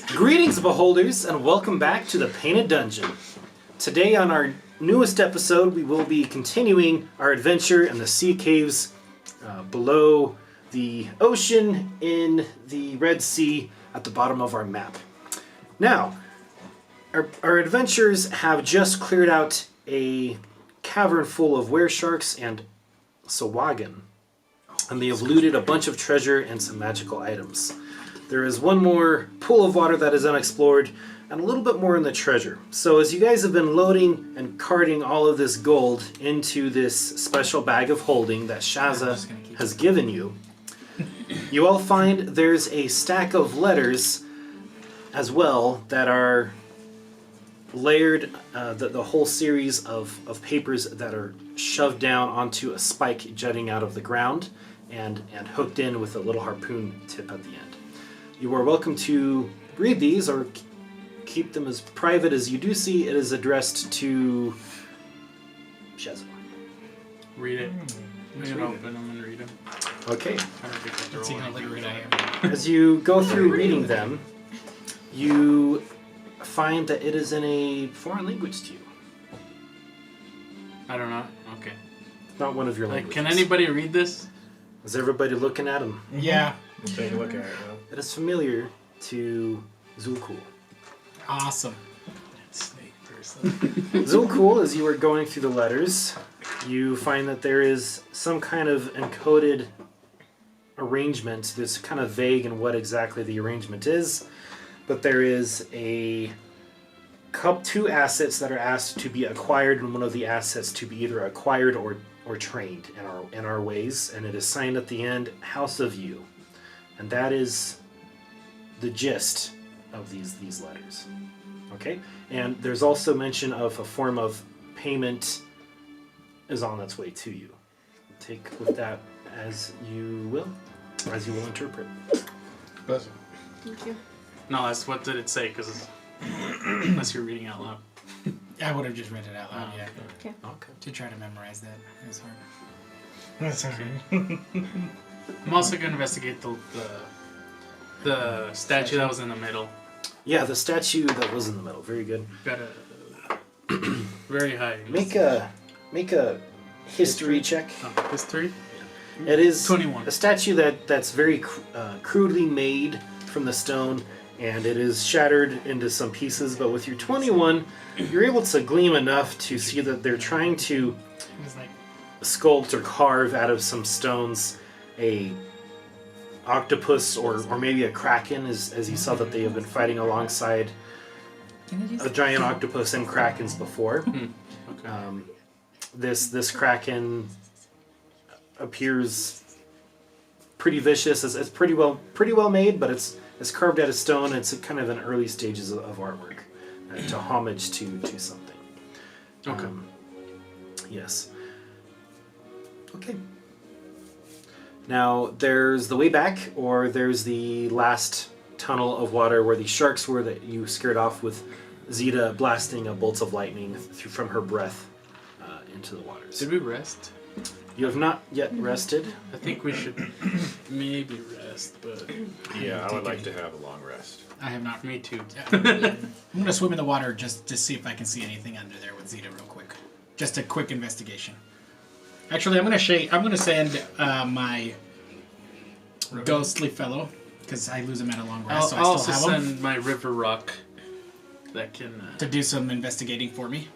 Greetings, beholders, and welcome back to the Painted Dungeon. Today on our newest episode, we will be continuing our adventure in the sea caves below the ocean in the Red Sea at the bottom of our map. Now, our adventurers have just cleared out a cavern full of weresharks and sawagan, and they have looted a bunch of treasure and some magical items. There is one more pool of water that is unexplored, and a little bit more in the treasure. So as you guys have been loading and carting all of this gold into this special bag of holding that Shaza has given you, you all find there's a stack of letters as well that are layered, the whole series of papers that are shoved down onto a spike jutting out of the ground and hooked in with a little harpoon tip at the end. You are welcome to read these or keep them as private as you do see. It is addressed to Shaza. Read it. Read it open. I'm going to read them. Okay. Let's see how literate I am. As you go through reading them, you find that it is in a foreign language to you. I don't know. Okay. Not one of your Like, languages. can anybody read this? Is everybody looking at him? Yeah. Take a look at it now. It is familiar to Zulkul. Awesome. Snake person. Zulkul, as you are going through the letters, you find that there is some kind of encoded arrangement that's kind of vague in what exactly the arrangement is, but there is two assets that are asked to be acquired, and one of the assets to be either acquired or trained in our ways, and it is signed at the end, House of You. And that is the gist of these letters. Okay? And there's also mention of a form of payment is on its way to you. Take with that as you will interpret. Bless Thank you. No, that's what did it say? Because unless you're reading out loud. I would have just read it out loud, yeah. Okay. Okay. To try to memorize that. It was hard. That's okay. I'm also going to investigate the statue that was in the middle. Yeah, the statue that was in the middle. Very good. Got a very high. Make a history check. Oh, history? It is 21. a statue that's very crudely made from the stone, and it is shattered into some pieces. But with your 21, you're able to glean enough to see that they're trying to It was like, sculpt or carve out of some stones a octopus or maybe a kraken, as you saw that they have been fighting alongside a giant octopus and krakens before. Okay. This kraken appears pretty vicious. It's pretty well made, but it's carved out of stone. It's kind of in early stages of artwork to homage to something. Okay. Yes. Okay. Now there's the way back, or there's the last tunnel of water where the sharks were that you scared off with Zeta blasting bolts of lightning from her breath into the waters. Did we rest? You have not yet rested. I think we should maybe rest, but Yeah, I would like to have a long rest. I have not. me too. I'm going to swim in the water just to see if I can see anything under there with Zeta real quick. Just a quick investigation. Actually, I'm going to send my ghostly fellow, because I lose him at a long rest, so I I'll still also have him, send my river rock that can. to do some investigating for me.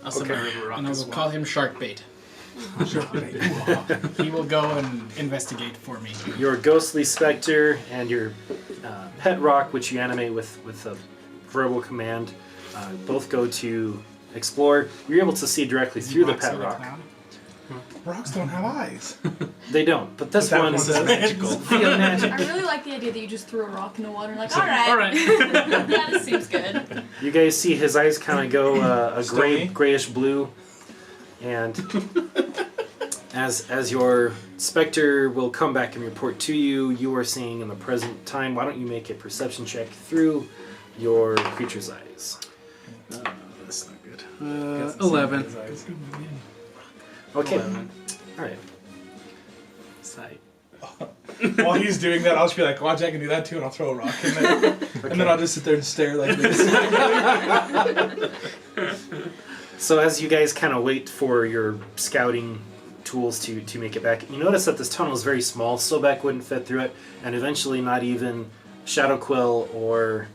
I'll send my river rock And I as will well. call him Sharkbait. He will go and investigate for me. Your ghostly specter and your pet rock, which you animate with a verbal command, both go to explore. You're able to see directly through the Rocks pet in the rock. cloud. Rocks don't have eyes. They don't, but this one is magical. via magic. I really like the idea that you just threw a rock in the water and like, alright. Alright. Yeah, this seems good. You guys see his eyes kind of go a Stony? grayish blue, and as your specter will come back and report to you, you are seeing in the present time. Why don't you make a perception check through your creature's eyes? That's not good. 11. Okay. 11. All right. Sight. while he's doing that, I'll just be like, watch, I can do that too, and I'll throw a rock in there. And then I'll just sit there and stare like this. So as you guys kind of wait for your scouting tools to make it back, you notice that this tunnel is very small. Sobek wouldn't fit through it, and eventually not even Shadow Quill or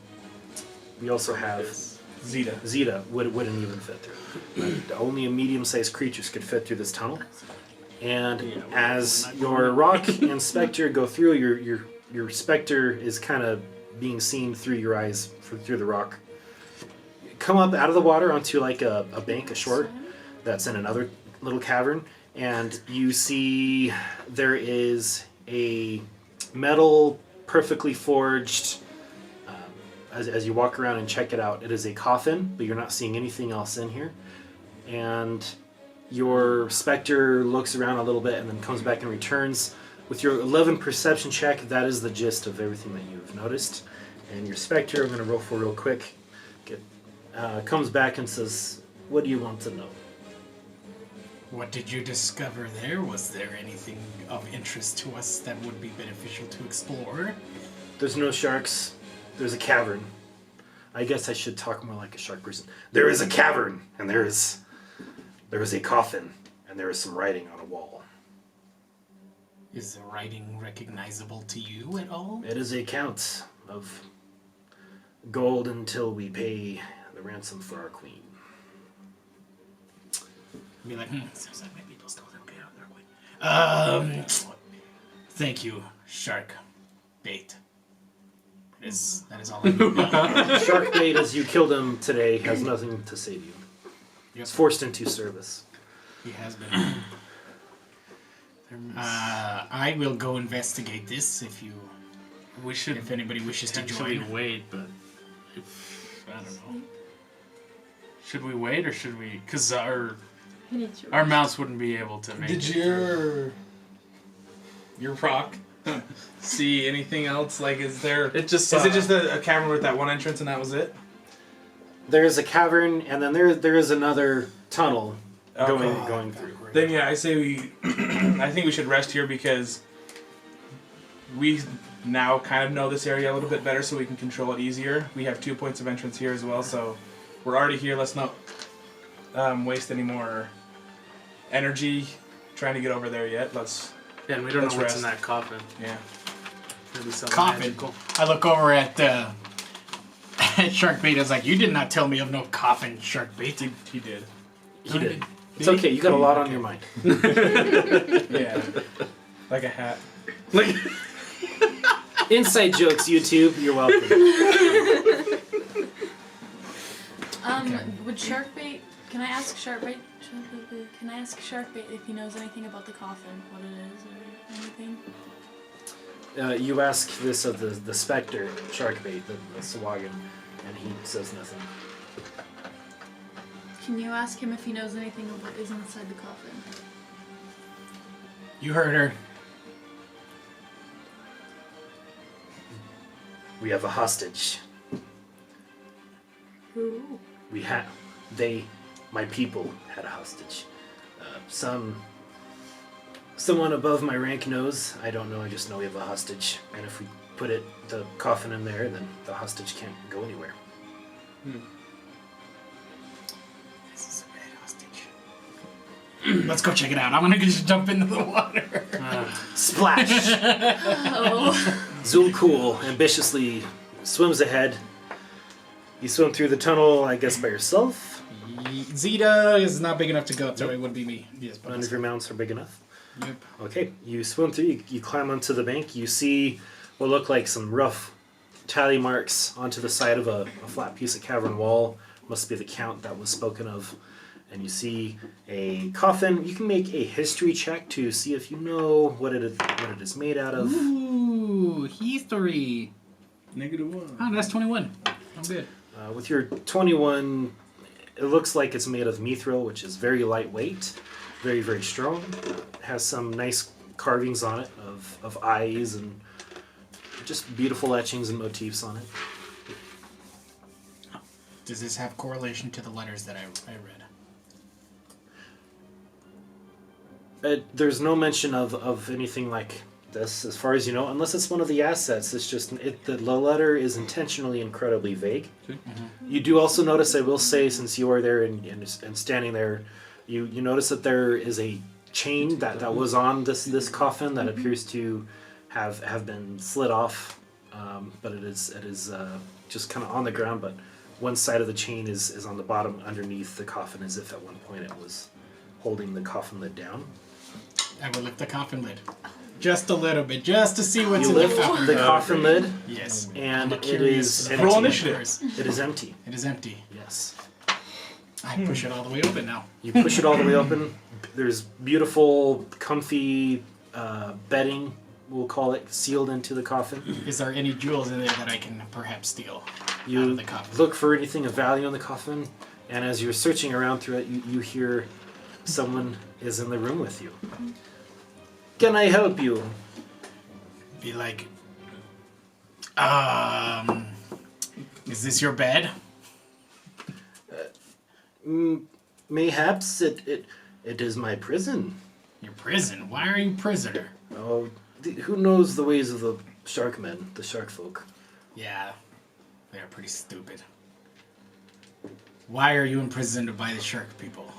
we also have Zeta wouldn't even fit through. Only a medium-sized creatures could fit through this tunnel. And as your rock and specter go through, your specter is kind of being seen through your eyes through the rock. Come up out of the water onto like a bank, a shore that's in another little cavern, and you see there is a metal, perfectly forged. As you walk around and check it out, it is a coffin, but you're not seeing anything else in here. And your specter looks around a little bit and then comes back and returns. With your 11 perception check, that is the gist of everything that you've noticed. And your specter, I'm going to roll for real quick, comes back and says, what do you want to know? What did you discover there? Was there anything of interest to us that would be beneficial to explore? There's no sharks. There's a cavern. I guess I should talk more like a shark person. There is a cavern, and there is a coffin, and there is some writing on a wall. Is the writing recognizable to you at all? It is a count of gold until we pay the ransom for our queen. Be like, sounds like my people stole them. Okay, their queen. Thank you, shark bait. That is all I need. Shark bait, as you killed him today, has nothing to say to you. Yep. It's forced into service. He has been. I will go investigate this if anybody wishes to join. Wait, but I don't know. Should we wait or should we? Because our mounts wouldn't be able to make. Did your rock see anything else? Like, is it just a cavern with that one entrance and that was it? There is a cavern, and then there is another tunnel going through. Then yeah, I say I think we should rest here because we now kind of know this area a little bit better, so we can control it easier. We have 2 points of entrance here as well, so we're already here. Let's not waste any more energy trying to get over there yet. Yeah, and we don't know what's rest. in that coffin. Yeah. Maybe something Coffin. magical. I look over at Sharkbait. I was like, you did not tell me of no coffin, Sharkbait. He did. He did. It's okay. You got a lot on your mind. Yeah. Like a hat. Like Inside jokes, YouTube. You're welcome. Would Sharkbait? Can I ask Sharkbait? Can I ask Sharkbait if he knows anything about the coffin, what it is, or anything? You ask this of the specter, Sharkbait, the Sawagan, and he says nothing. Can you ask him if he knows anything of what is inside the coffin? You heard her. We have a hostage. Who? My people had a hostage. Someone above my rank knows. I don't know. I just know we have a hostage. And if we put the coffin in there, then the hostage can't go anywhere. This is a red hostage. Let's go check it out. I'm gonna just jump into the water. Splash! Oh. Zul'Kul ambitiously swims ahead. You swim through the tunnel, I guess, by yourself. Zeta is not big enough to go up, so it would be me. Yes, but None of your mounts are big enough. Yep. Okay, you swim through, you climb onto the bank, you see what look like some rough tally marks onto the side of a flat piece of cavern wall. Must be the count that was spoken of. And you see a coffin. You can make a history check to see if you know what it is made out of. Ooh, history. -1. Oh, that's 21. I'm good. With your 21, it looks like it's made of mithril, which is very lightweight, very, very strong. It has some nice carvings on it of eyes and just beautiful etchings and motifs on it. Does this have correlation to the letters that I read? There's no mention of anything like This, as far as you know, unless it's one of the assets, it's just the letter is intentionally incredibly vague. You do also notice, I will say, since you are there and standing there, you notice that there is a chain that was on this coffin that appears to have been slid off, but it is just kind of on the ground. But one side of the chain is on the bottom underneath the coffin, as if at one point it was holding the coffin lid down. I will lift the coffin lid. Just a little bit, just to see what's You in the lift coffin. the coffin lid, Yes. and I'm it curious. is empty. Roll initiative. It is empty. It is empty. Yes. I push it all the way open now. You push it all the way open. There's beautiful, comfy bedding, we'll call it, sealed into the coffin. Is there any jewels in there that I can perhaps steal out You of the coffin? look for anything of value in the coffin, and as you're searching around through it, you hear someone is in the room with you. Can I help you? Be like, is this your bed? Mayhaps it is my prison. Your prison? Why are you prisoner? Oh, who knows the ways of the shark men, the shark folk? Yeah, they're pretty stupid. Why are you imprisoned by the shark people?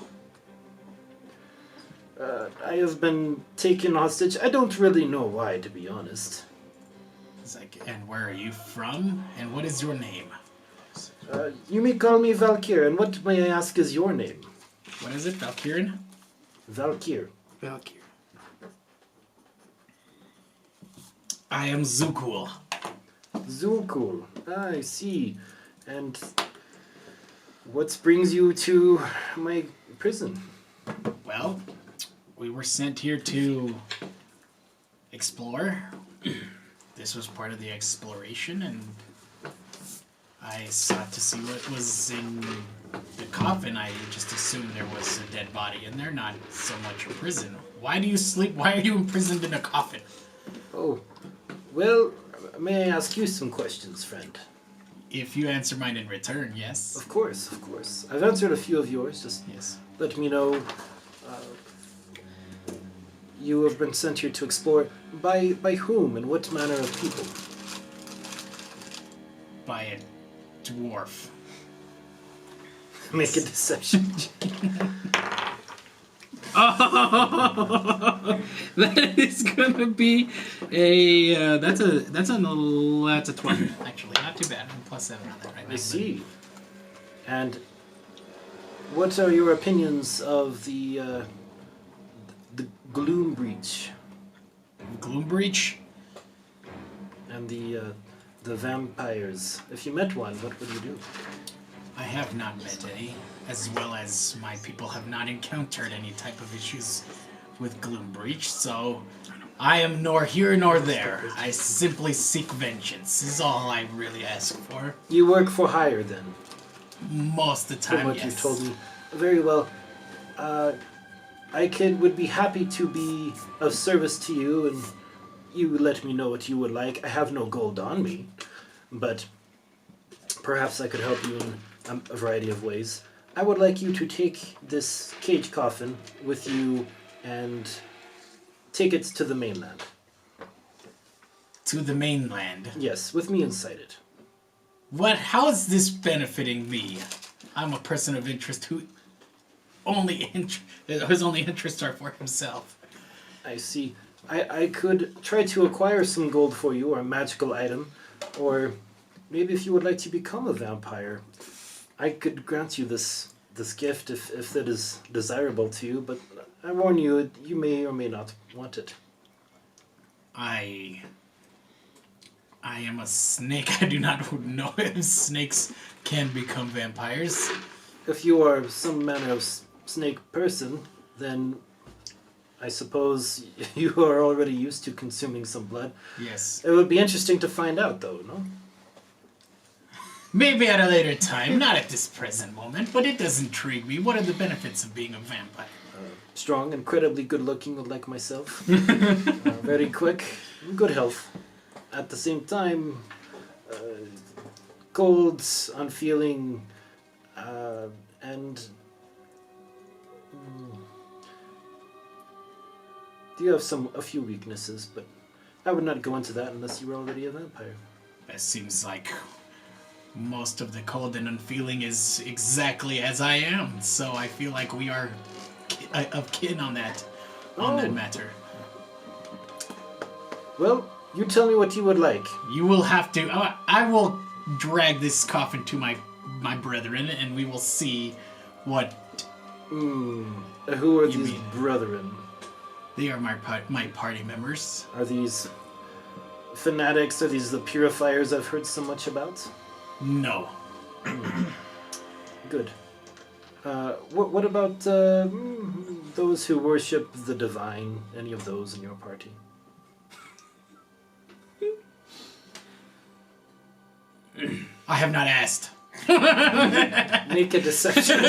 I have been taken hostage. I don't really know why, to be honest. It's like, and where are you from? And what is your name? You may call me Valkyr, and what, may I ask, is your name? What is it, Valkyrian? Valkyr. Valkyr. I am Zukul. Zulkul. I see. And what brings you to my prison? Well, we were sent here to explore. This was part of the exploration, and I sought to see what was in the coffin. I just assumed there was a dead body in there, not so much a prison. Why do you sleep? Why are you imprisoned in a coffin? Oh, well, may I ask you some questions, friend? If you answer mine in return, yes. Of course, of course. I've answered a few of yours. Just Yes. let me know. You have been sent here to explore. By whom and what manner of people? By a dwarf. Make a deception. That is gonna be a that's a 20. Actually, not too bad. I'm +7 on that right now. I see. And what are your opinions of the Gloom Breach Gloom Breach. and the vampires? If you met one, what would you do? I have not met any, as well as my people have not encountered any type of issues with Gloom Breach, so I am nor here nor there. I simply seek vengeance, is all I really ask for. You work for hire, then, Most of the from time, what yes. you told me. Very well. I would be happy to be of service to you, and you let me know what you would like. I have no gold on me, but perhaps I could help you in a variety of ways. I would like you to take this cage coffin with you and take it to the mainland. To the mainland. Yes, with me inside it. What? How is this benefiting me? I'm a person of interest who his only interests are for himself. I see. I could try to acquire some gold for you, or a magical item, or maybe if you would like to become a vampire, I could grant you this gift if that is desirable to you, but I warn you, you may or may not want it. I am a snake. I do not know if snakes can become vampires. If you are some manner of snake person, then I suppose you are already used to consuming some blood. Yes. It would be interesting to find out, though, no? Maybe at a later time, not at this present moment, but it does intrigue me. What are the benefits of being a vampire? Strong, incredibly good-looking, like myself. Very quick, good health. At the same time, cold, unfeeling, and you have a few weaknesses, but I would not go into that unless you were already a vampire. It seems like most of the cold and unfeeling is exactly as I am, so I feel like we are of kin on that matter. Well, you tell me what you would like. You will have to. I will drag this coffin to my brethren, and we will see what. Who are You these mean- brethren? They are my party members. Are these fanatics? Are these the purifiers I've heard so much about? No. Good. What about those who worship the divine? Any of those in your party? I have not asked. Make a deception.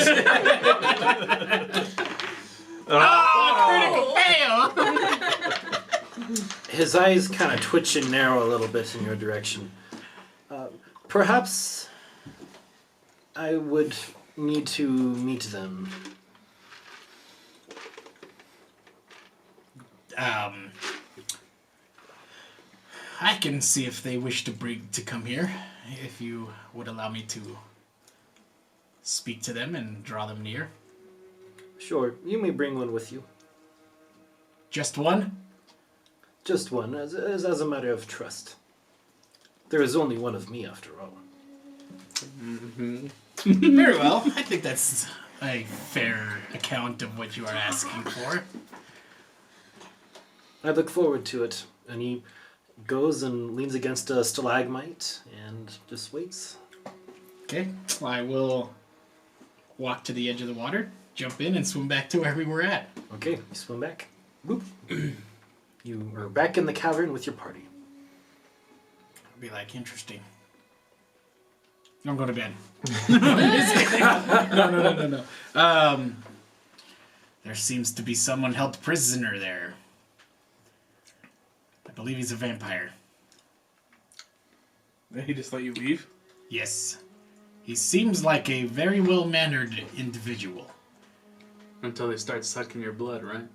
Critical fail! His eyes kind of twitch and narrow a little bit in your direction. Perhaps I would need to meet them. I can see if they wish to come here. If you would allow me to speak to them and draw them near. Sure, you may bring one with you. Just one? Just one, as a matter of trust. There is only one of me, after all. Very well. I think that's a fair account of what you are asking for. I look forward to it. And he goes and leans against a stalagmite and just waits. Okay, I will walk to the edge of the water, jump in, and swim back to where we were at. Okay, you swim back. Boop. You are back in the cavern with your party. I'll be like, interesting. I'm going to bed. No. There seems to be someone held prisoner there. I believe he's a vampire. Did he just let you leave? Yes. He seems like a very well-mannered individual. Until they start sucking your blood, right?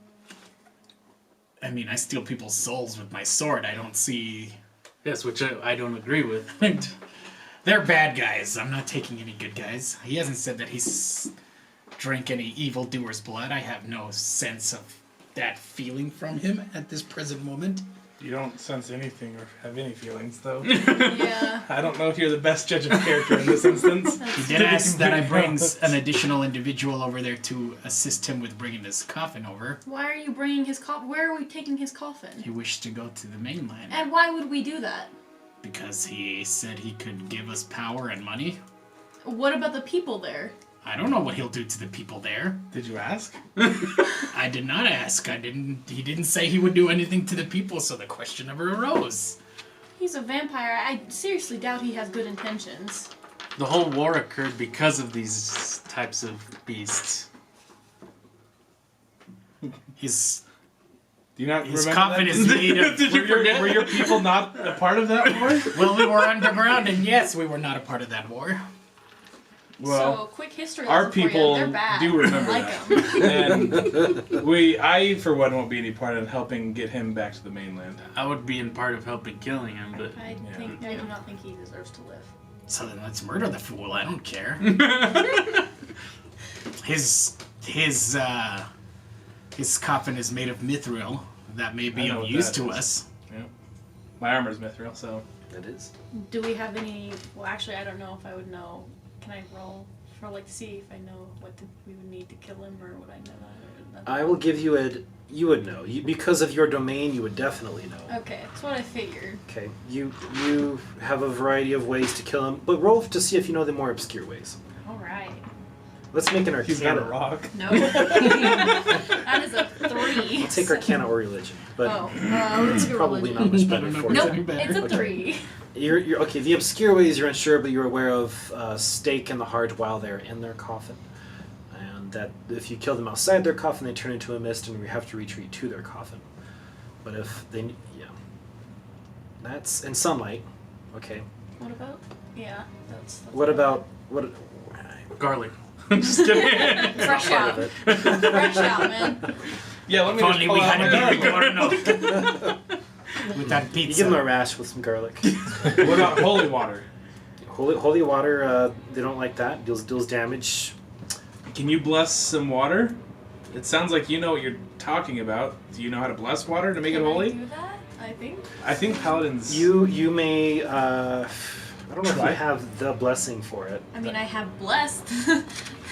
I mean, I steal people's souls with my sword. I don't see... Yes, which I don't agree with. They're bad guys. I'm not taking any good guys. He hasn't said that he's drank any evildoer's blood. I have no sense of that feeling from him at this present moment. You don't sense anything or have any feelings, though. Yeah. I don't know if you're the best judge of character in this instance. He did ask that I bring an additional individual over there to assist him with bringing this coffin over. Why are you bringing his coffin? Where are we taking his coffin? He wished to go to the mainland And why would we do that? because he said he could give us power and money. What about the people there? I don't know what he'll do to the people there. Did you ask? I did not ask. He didn't say he would do anything to the people, so the question never arose. He's a vampire. I seriously doubt he has good intentions. The whole war occurred because of these types of beasts. His Do you not his remember coffin that? is made of... Did you forget? Were your people not a part of that war? Well, we were underground, and yes, we were not a part of that war. Well, so, quick history our lesson for you. people They're bad. do remember I like that. them. And I, for one, won't be any part of helping get him back to the mainland. I would be in part of helping killing him, but I do not think he deserves to live. So then let's murder the fool. I don't care. His coffin is made of mithril. That may be I know of what use that to is. us. Yeah. My armor's mithril, so. That is. Do we have any? Well, actually, I don't know if I would know. Can I roll for to see if I know we would need to kill him, or would I know that? I will give you you would know. Because of your domain, you would definitely know. Okay, that's what I figured. Okay, you have a variety of ways to kill him, but roll to see if you know the more obscure ways. All right. Let's make an He's got a arcana. rock. No. That is a 3. I'll take arcana or religion, but let's it's do probably religion. not much better for Nope, you. better. it's a Okay. 3. You're okay. The obscure ways you're unsure, but you're aware of stake in the heart while they're in their coffin, and that if you kill them outside their coffin, they turn into a mist, and you have to retreat to their coffin. But if they, that's in sunlight. Okay. What about? Yeah, that's What about what? garlic. I'm just kidding. fresh Part out? of it. Fresh out, man. Yeah, let me If just only pull we out had my a garlic. big with that You pizza. give them a rash with some garlic. What about holy water? Holy water, they don't like that. Deals damage. Can you bless some water? It sounds like you know what you're talking about. Do you know how to bless water to make it Can I holy? do that? I think. I think paladins. You may. I don't know if Try. you have the blessing for it. I mean, I have blessed.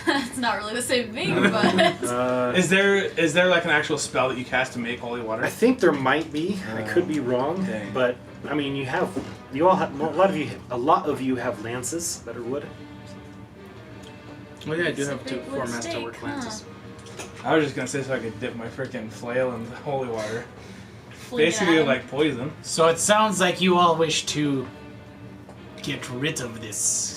It's not really the same thing, but Is there like an actual spell that you cast to make holy water? I think there might be. I could be wrong, Dang. but I mean, you all have a lot of you have lances that are wood. Well, yeah, I do It's a have big four wood masterwork stake, lances. I was just gonna say so I could dip my freaking flail in the holy water. fling it at Basically him. like poison. So it sounds like you all wish to get rid of this.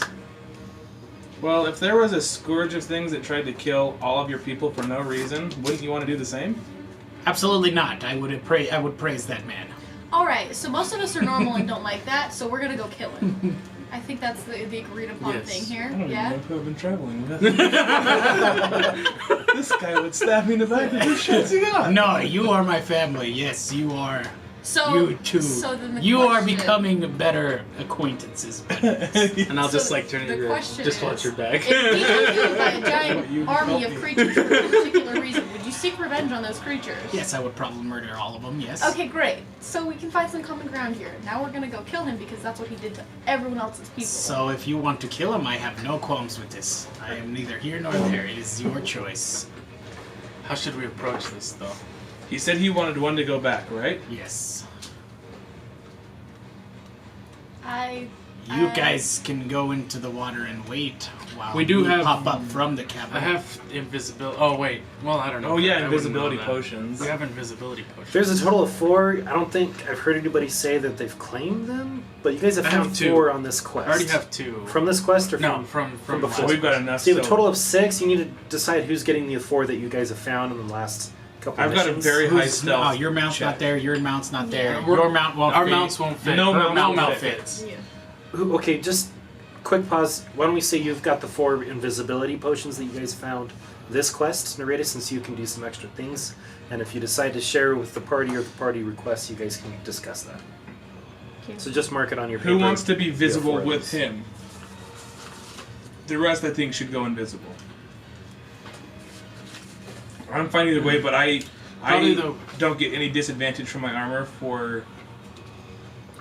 Well, if there was a scourge of things that tried to kill all of your people for no reason, wouldn't you want to do the same? Absolutely not. I would praise that man. All right, so most of us are normal and don't like that, so we're gonna go kill him. I think that's the agreed upon Yes. thing here. I don't even Yeah. know who I've been traveling with. This guy would stab me in the back with his shit cigar. No, you are my family. Yes, you are. So You too. So then the You are question- becoming better acquaintances. And I'll So just like turn the it to question just watch is, your back. If you killed by a You giant army help of me. creatures for no particular reason, would you seek revenge on those creatures? Yes, I would probably murder all of them. Yes. Okay, great. So we can find some common ground here. Now we're gonna go kill him because that's what he did to everyone else's people. So if you want to kill him, I have no qualms with this. I am neither here nor there. It is your choice. How should we approach this, though? He said he wanted one to go back, right? Yes. I You guys can go into the water and wait while We do have- pop up from the cavern. I have invisibility. Oh wait, well I don't know. Oh yeah, I wouldn't invisibility know that. potions. We have invisibility potions. There's a total of 4. I don't think I've heard anybody say that they've claimed them, but you guys have I have found 2. 4 on this quest. I already have 2. From this quest or no, from from before? So we've got enough. So you have a still. total of 6. You need to decide who's getting the 4 that you guys have found in the last couple I've got a missions. very high Who's- stealth. Oh, your mount's check. not there. Your mount's not there. Yeah. Your mount won't Our fit. mounts won't fit. No Her mount mount fits. yeah. Okay, just quick pause. Why don't we say you've got the 4 invisibility potions that you guys found this quest, Narita, since you can do some extra things. And if you decide to share with the party or the party requests, you guys can discuss that. Okay. So just mark it on your paper. Who wants to be visible 4 of with these. him? The rest, I think, should go invisible. I'm fine either way, but Probably I the- don't get any disadvantage from my armor for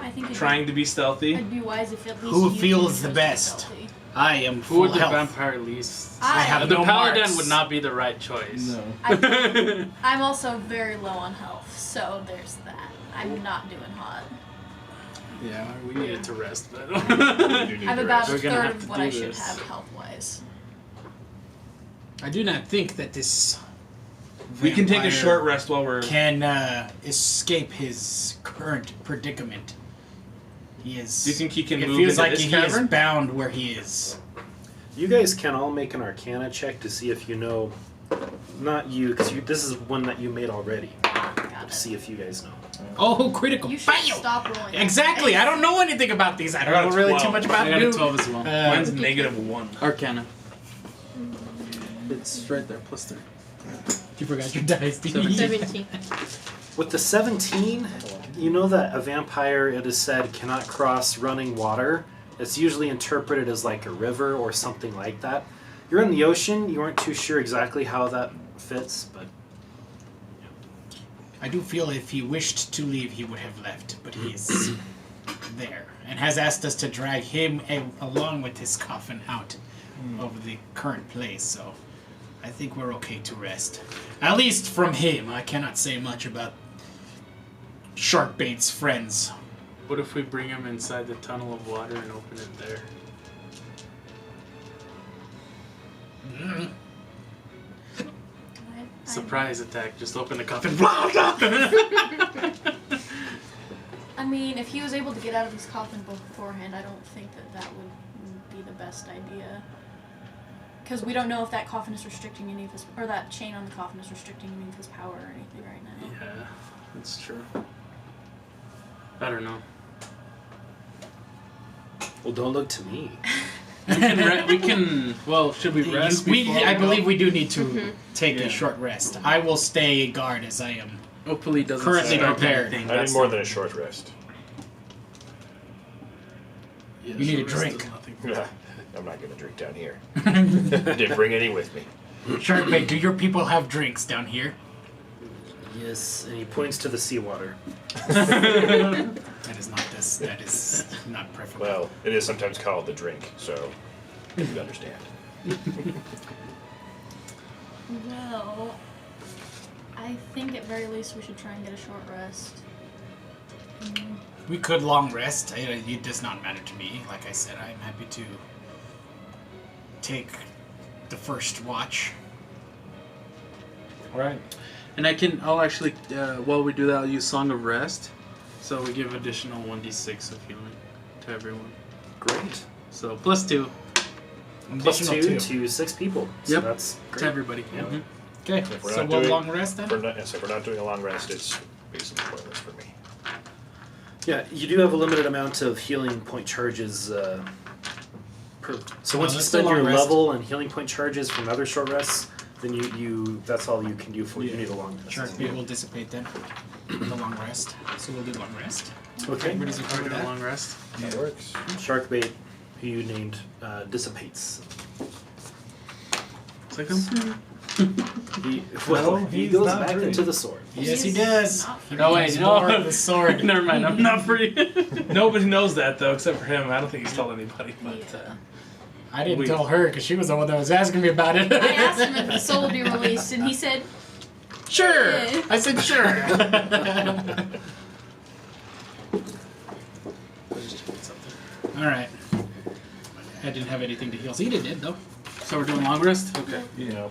I think trying to be stealthy. It'd be wise if at least Who you feels chose the to be best? stealthy. I am Who full would the health. vampire least? I have the no paladin marks. would not be the right choice. No. I'm also very low on health, so there's that. I'm not doing hot. Yeah, we needed to rest, but I'm about a We're gonna third have of to what do I should this. have health wise. I do not think that this We can take a vampire short rest while we're. can escape his current predicament. He is. Do you think he can it move feels into like this he cavern? is bound where he is. You guys can all make an Arcana check to see if you know. Not you, because this is one that you made already. Got To it. see if you guys know. Oh, critical! You should Bam! stop rolling. Exactly. I don't know anything about these. I I don't got know a really 12. too much about I got a you. 12 as well. Mine's -1. Arcana. It's right there, +3. You forgot your dice. 17. With the 17, you know that a vampire, it is said, cannot cross running water. It's usually interpreted as like a river or something like that. You're in the ocean, you aren't too sure exactly how that fits, but I do feel if he wished to leave, he would have left, but he is there and has asked us to drag him along with his coffin out of the current place. So I think we're okay to rest, at least from him. I cannot say much about Sharkbait's friends. What if we bring him inside the tunnel of water and open it there? Surprise attack, just open the coffin. I mean, if he was able to get out of his coffin beforehand, I don't think that would be the best idea. Because we don't know if that coffin is restricting any of his, or that chain on the coffin is restricting any of his power or anything right now. Yeah, that's true. I don't know. well, don't look to me. We can. Well, should we rest? I before believe go? we do need to take Yeah. a short rest. I will stay guard as I am Hopefully, it doesn't Currently start prepared. anything. I need That's more not- than a short rest. Yeah, You need a short rest drink. does nothing. I'm not going to drink down here. Didn't bring any with me. Sharkbait, do your people have drinks down here? Yes, and he points to the seawater. That is not this. That is not preferable. Well, it is sometimes called the drink, so you understand. Well, I think at very least we should try and get a short rest. We could long rest. It does not matter to me. Like I said, I'm happy to take the first watch. All right. And I'll actually, while we do that, I'll use Song of Rest. So we give additional 1d6 of healing to everyone. Great. So +2 Plus Additional 2 to 6 people. So Yep. that's to great. everybody. Yeah. Mhm. Okay, If we're so not we'll doing- long rest then? If we're not doing a long rest, it's basically pointless for me. Yeah, you do have a limited amount of healing point charges. So once you let's spend do long your rest. level and healing point charges from other short rests, then you that's all you can do for you need a long rest. Sharkbait will dissipate then. The long rest. So we'll do long rest. Okay. Everybody's okay We're with doing a that? long rest. That works. Sharkbait, who you named, dissipates. It's like them. He he's goes not back free. into the sword. Yes, he He's does. not free. No, wait, He's no. more of the sword. Never mind, I'm not free. Nobody knows that though, except for him. I don't think he's told anybody. But Yeah. I didn't We- tell her because she was the one that was asking me about it. I asked him if the soul would be released, and he said, Sure. Yeah. I said sure. All right. I didn't have anything to heal. Zeta did though. So we're doing long rest? Okay. You know,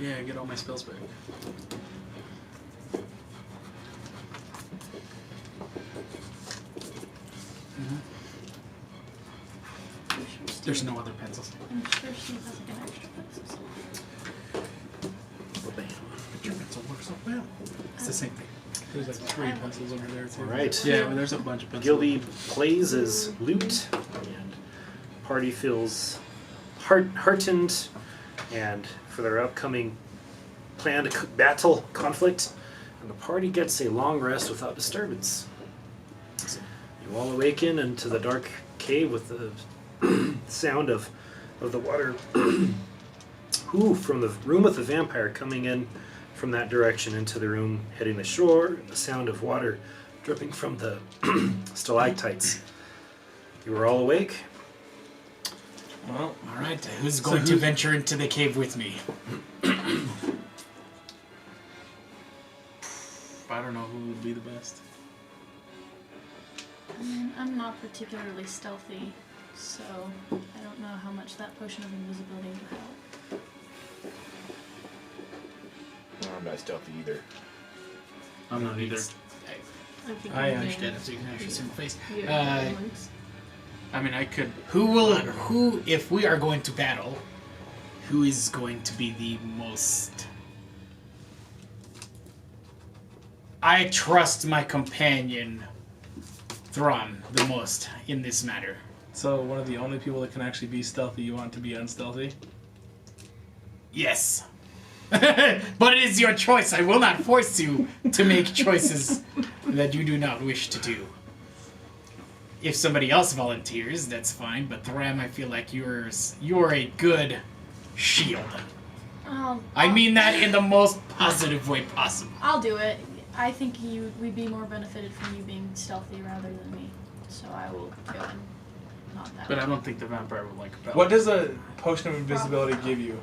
Yeah, get all my spells back. There's no other pencils. I'm sure she has like an extra pencil. But your pencil works so well. It's the same thing. There's like 3 pencils over there too. All right. Yeah, well, there's a bunch of pencils. Gilby plays as lute, and party feels heartened, and for their upcoming planned battle conflict, and the party gets a long rest without disturbance. You all awaken into the dark cave with the sound of the water from the room with the vampire coming in from that direction into the room heading the shore, the sound of water dripping from the stalactites. You were all awake. well, All right. Who's going to venture into the cave with me? I don't know who would be the best. I mean, I'm not particularly stealthy, so I don't know how much that potion of invisibility would help. I'm not stealthy either. I'm not either. I think I I'm Understand it, so you can actually see my face. Yeah, I mean, I could. Who, if we are going to battle, who is going to be the most... I trust my companion, Thrawn, the most in this matter. so one of the only people that can actually be stealthy, you want to be unstealthy? Yes. But it is your choice. I will not force you to make choices that you do not wish to do. If somebody else volunteers, that's fine, but Thram, I feel like you're a good shield. I mean that in the most positive way possible. I'll do it. I think we'd be more benefited from you being stealthy rather than me. So I will go and not that. But way. I don't think the vampire would like a belt. What does a potion of invisibility give you?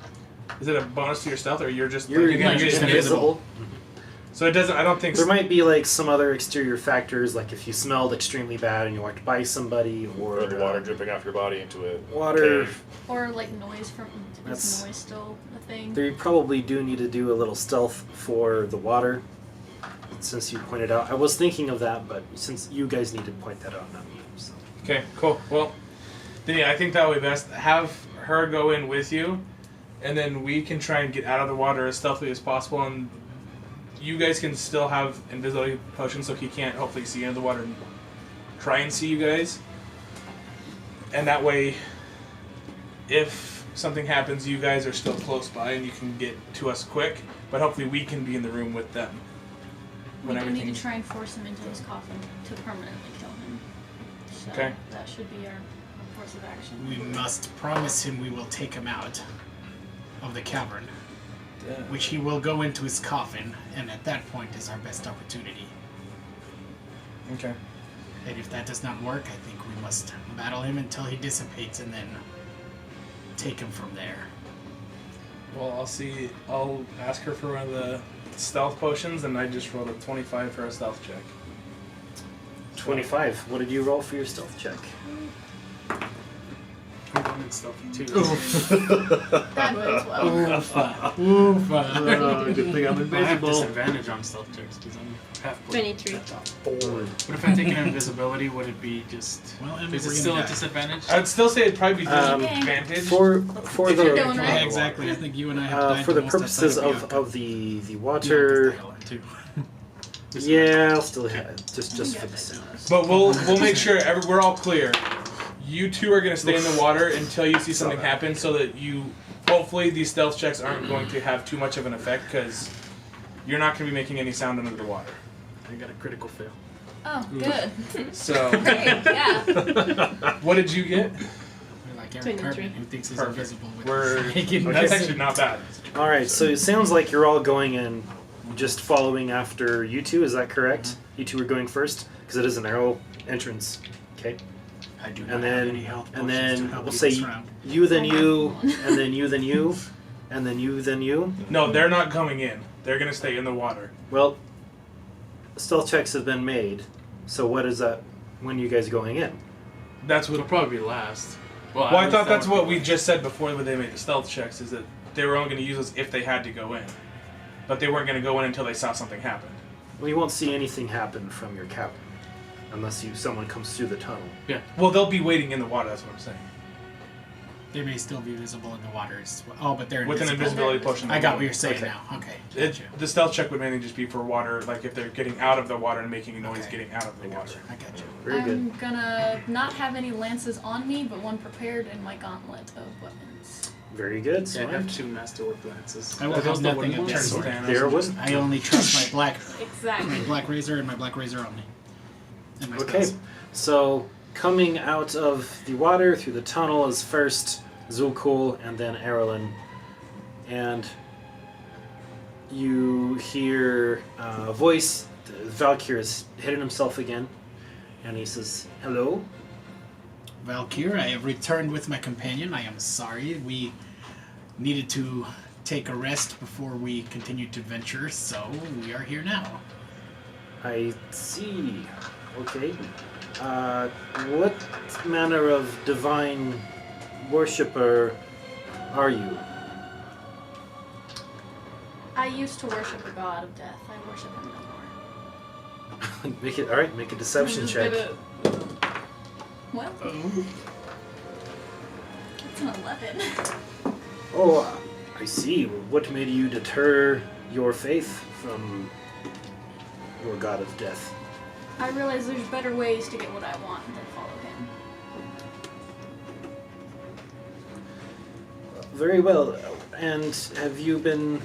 Is it a bonus to your stealth, or you're just You're like, just just invisible. So it doesn't. I don't think. There might be like some other exterior factors, like if you smelled extremely bad and you walked by somebody, or Or the water dripping off your body into a water. cave. Or like noise from. That's- Is noise still a thing? They probably do need to do a little stealth for the water, since you pointed out. I was thinking of that, but since you guys need to point that out, not me. So. Okay, cool. Well, then yeah, I think that would be best. Have her go in with you, and then we can try and get out of the water as stealthily as possible, and you guys can still have invisibility potion, so he can't hopefully see into the water and try and see you guys. And that way, if something happens, you guys are still close by and you can get to us quick, but hopefully we can be in the room with them. We do need to everything's try and force him into his coffin to permanently kill him. So Okay. that should be our course of action. We must promise him we will take him out of the cavern, which he will go into his coffin, and at that point is our best opportunity. okay. And if that does not work, I think we must battle him until he dissipates and then take him from there. Well, I'll ask her for one of the stealth potions, and I just rolled a 25 for a stealth check. 25. What did you roll for your stealth check? I'm in stealthy too. That bodes well. Oofa. Good thing I'm I have disadvantage on stealth checks because I'm half blade. 23. But if I take an invisibility, would it be just? Well, and Is it we're still gonna a die. disadvantage? I'd still say it'd probably be advantage. For If you're doing the right. Yeah, exactly. I think you and I have died for the most purposes outside of Bianca. the water, Bianca's died a lot, too. yeah, I'll still have it just for the sound. But we'll make sure we're all clear. You two are gonna stay in the water until you see something happen, so that hopefully these stealth checks aren't going to have too much of an effect, because you're not gonna be making any sound under the water. I got a critical fail. Oh, good. So, Great, yeah. what did you get? We're like Eric 23. Cartman, who thinks he's Perfect. invisible. With We're his that's actually not bad. All right, so it sounds like you're all going in, just following after you two. Is that correct? You two are going first because it is a narrow entrance. Okay, I do not and have then any health and potions then to help we'll you say this round. you, then you, and then you, then you, and then you, then you. No, they're not coming in. They're gonna stay in the water. Well, stealth checks have been made. So what is that? When you guys going in? That's It'll what. probably be last. Well, Well, I thought that's what we just said before when they made the stealth checks, is that they were only gonna use us if they had to go in, but they weren't gonna go in until they saw something happen. Well, you won't see anything happen from your cabin unless someone comes through the tunnel. Well, they'll be waiting in the water. That's what I'm saying. They may still be visible in the water. Oh, but they're With an invisible. invisibility potion. I got what you're saying Okay. now. Okay. It, Gotcha. the stealth check would mainly just be for water, like if they're getting out of the water and making a noise Okay. getting out of the water. I got you. Very good. I'm gonna not have any lances on me, but one prepared in my gauntlet of weapons. Very good. Yeah, I Smart. have 2 masterwork lances. I will Are have those the nothing wooden of ones? turn Thanos. There was. I only trust my black Exactly. razor and my black razor only. And my Okay, spells. so coming out of the water through the tunnel is first Zulkul and then Erlen. And you hear a voice. Valkyr has hidden himself again. And he says, "Hello." Valkyr, I have returned with my companion. I am sorry. We needed to take a rest before we continued to venture, so we are here now. I see. Okay. What manner of divine worshipper are you? I used to worship a god of death. I worship him no more. Make it all right. Make a deception check. Well, it's an 11. Oh, I see. What made you deter your faith from your god of death? I realize there's better ways to get what I want than follow him. Very well. And have you been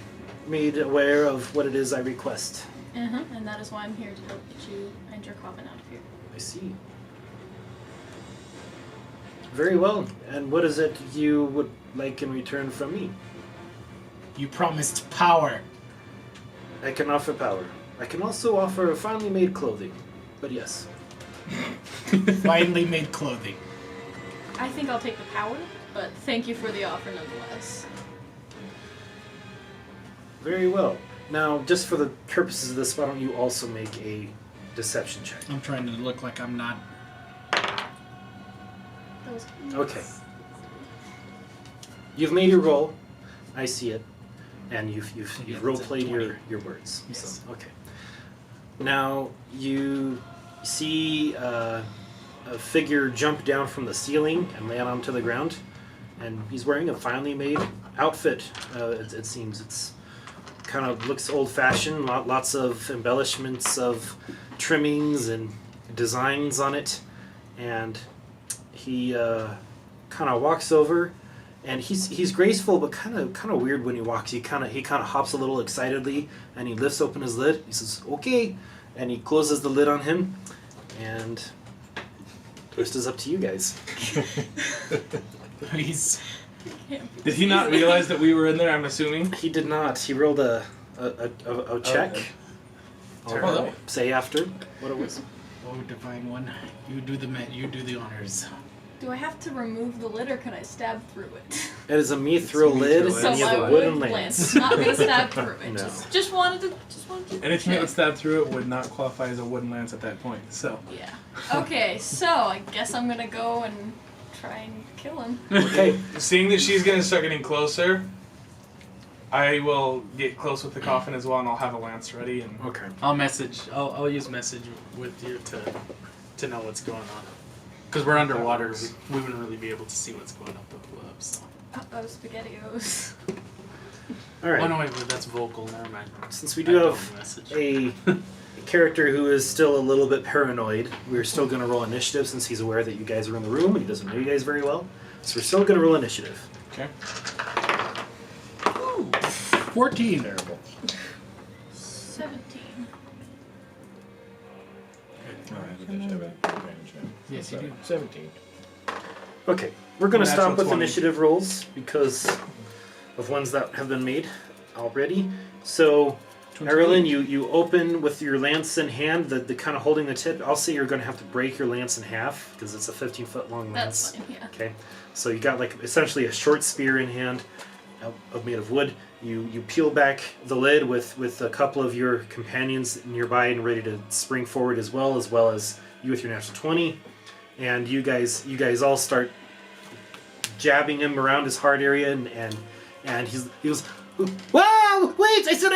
made aware of what it is I request? And that is why I'm here to help get you and your coffin out of here. I see. Very well. And what is it you would like in return from me? You promised power. I can offer power. I can also offer finely made clothing. But yes. Finely made clothing. I think I'll take the power, but thank you for the offer nonetheless. Very well. Now, just for the purposes of this, why don't you also make a deception check? I'm trying to look like I'm not. Those Okay. You've made your roll. I see it. And you've Yeah, role it's a played 20. your words. Yes. So, okay. Now you see a figure jump down from the ceiling and land onto the ground, and he's wearing a finely made outfit. It seems it's kind of looks old-fashioned. Lots of embellishments of trimmings and designs on it, and he kind of walks over and he's graceful, but kind of weird when he walks. He kind of hops a little excitedly, and he lifts open his lid. He says, "Okay," and he closes the lid on him, and the rest is up to you guys. He's Did he not realize that we were in there? I'm assuming. He did not. He rolled a check. Terrible. Say after what it was. oh divine one. You do the honors. Do I have to remove the lid or can I stab through it? It is a me through a lid, So and you my have a wooden wood lance. lance. Not me stab through it. No. Just wanted to Anything that check. would stab through it would not qualify as a wooden lance at that point. So. Yeah. Okay, so I guess I'm gonna go and try and kill him. Okay. Seeing that she's gonna start getting closer, I will get close with the coffin as well, and I'll have a lance ready. And Okay. I'll use message with you to know what's going on. Because we're underwater, we wouldn't really be able to see what's going up above. So. Uh-oh, SpaghettiOs. All right. Oh no, wait, but that's vocal. Never mind. Since we do have message. a character who is still a little bit paranoid, we're still going to roll initiative since he's aware that you guys are in the room and he doesn't know you guys very well. So we're still going to roll initiative. okay. 14. Terrible. 17. Yes, you do. 17. Okay, we're going to Natural stop with 20. initiative rolls because of ones that have been made already. So, Marilyn, you open with your lance in hand, the kind of holding the tip. I'll say you're going to have to break your lance in half because it's a 15-foot long lance. That's fine, yeah. Okay, so you got like essentially a short spear in hand, made of wood. You peel back the lid with a couple of your companions nearby and ready to spring forward as well as you with your natural 20, and you guys all start jabbing him around his heart area and he goes, "Wow, wait, I said,"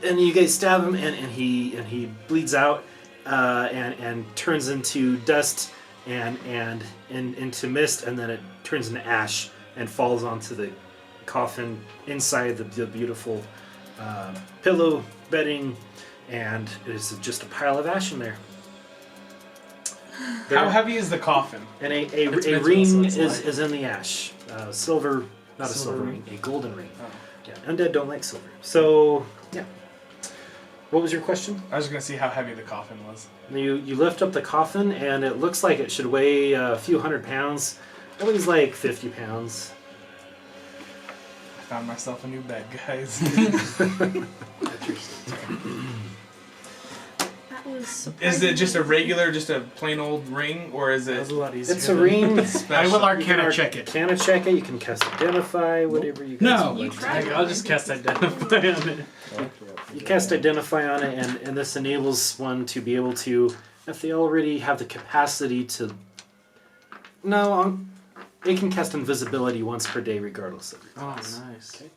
and you guys stab him and he bleeds out and turns into dust and into mist, and then it turns into ash and falls onto the coffin inside the beautiful pillow bedding, and it is just a pile of ash in there. How heavy is the coffin? And a It's meant to ring also slide. is in the ash. Silver, not a Silver silver ring. ring, a golden ring. Oh. Yeah, undead don't like silver. So, yeah. What was your question? I was just gonna see how heavy the coffin was. You lift up the coffin, and it looks like it should weigh a few hundred pounds. It weighs like 50 pounds. I found myself a new bed, guys. That was Is it just a regular, just a plain old ring, or is That it was a lot easier. It's a ring. I will You Arcana can check it. Arcana check it. You can cast Identify, whatever you guys No. You like. tried. I'll just cast Identify on it. You cast Identify on it, and this enables one to be able to, if they already have the capacity to. No, they can cast Invisibility once per day, regardless of your Oh, class. nice. Okay.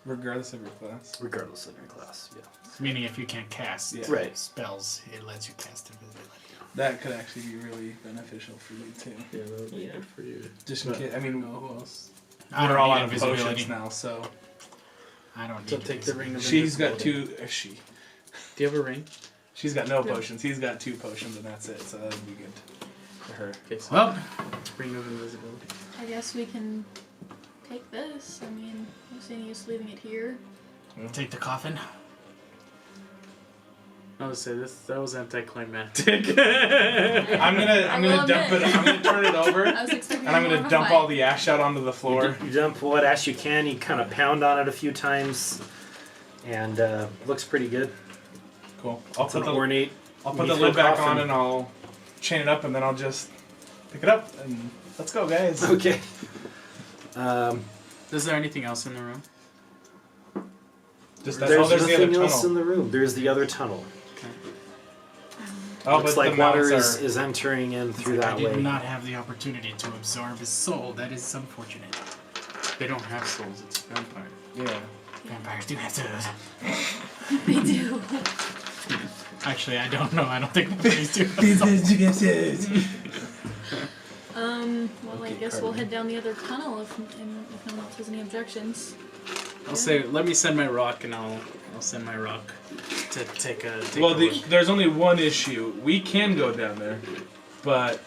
regardless of your class? Regardless of your class, yeah. Meaning if you can't cast Yeah. Right. spells, it lets you cast invisibility. That could actually be really beneficial for you too. Yeah, that would be Yeah. good for you. Just in But- case. I mean, No, who else? I we're don't all need out of invisibility potions now, so I don't So need take the ring of she's got invisibility. two. She. Do you have a ring? She's got no potions. He's got 2 potions, and that's it. So that would be good for her. Okay, so Well, ring of invisibility. I guess we can take this. I mean, there's any use leaving it here. take the coffin. I would say that was anticlimactic. I'm gonna dump it. I'm gonna turn it over, I and was expecting I'm more gonna of a dump fight. all the ash out onto the floor. You dump what ash you can. You kind of pound on it a few times, and looks pretty good. Cool. I'll It's put an the ornate. lid Mithril back coffin. on, and I'll chain it up, and then I'll just pick it up and let's go, guys. Okay. Is there anything else in the room? Just that's There's all. There's the other nothing else in tunnel. the room. There's the other tunnel. Oh, Looks but like the water mounts is entering in through I that did way. not have the opportunity to absorb his soul. That is unfortunate. They don't have souls. It's a vampire. Yeah. Vampires do have souls. They do. Actually, I don't know. I don't think vampires do have souls. Well, I guess we'll head down the other tunnel if no one else has any objections. I'll say, let me send my rock, and I'll send my rock to take a. Well, a look. there's only one issue. We can go down there, but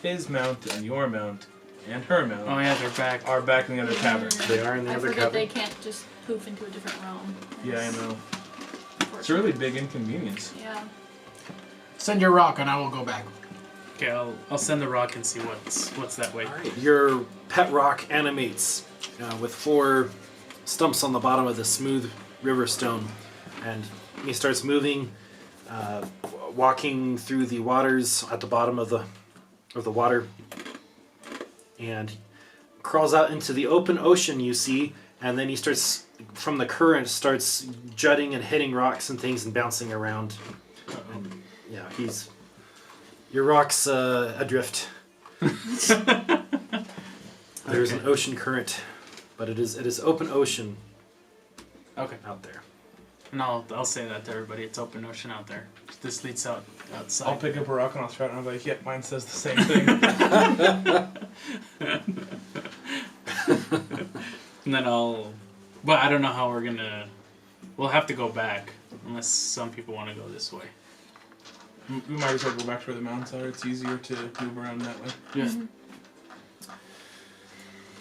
his mount and your mount and her mount Oh yeah, they're back. are back in the other cavern. They are in the I other forget cavern. they can't just poof into a different realm. Yeah, I know. It's a really big inconvenience. Yeah. Send your rock and I will go back. Okay, I'll send the rock and see what's that way. Your pet rock animates with 4 stumps on the bottom of the smooth river stone, and he starts moving, walking through the waters at the bottom of the water, and crawls out into the open ocean. You see, and then he starts from the current starts jutting and hitting rocks and things and bouncing around. And, yeah, your rock's adrift. There's an ocean current, but it is open ocean Okay. out there. And I'll say that to everybody. It's open ocean out there. This leads outside. I'll pick up a rock and I'll throw it and I'll be like, yep, mine says the same thing. And then but I don't know how we'll have to go back unless some people want to go this way. We might as well go back to where the mountains are. It's easier to move around that way. Yeah.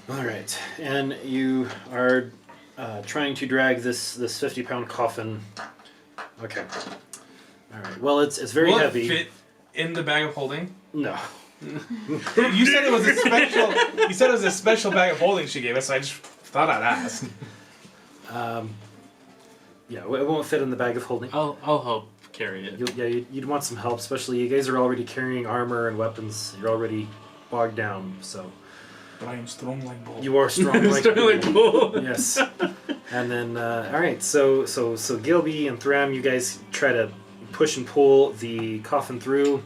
All right, and you are trying to drag this 50-pound coffin. Okay. All right. Well, it's very Will heavy. it fit in the bag of holding? No. You said it was a special. You said it was a special bag of holding she gave us. So I just thought I'd ask. Yeah, it won't fit in the bag of holding. I'll help carry it. You'd want some help, especially you guys are already carrying armor and weapons. You're already bogged down, so. But I am strong like bull. You are strong like Sterling Bull. Yes. And then, all right, so Gilby and Thram, you guys try to push and pull the coffin through,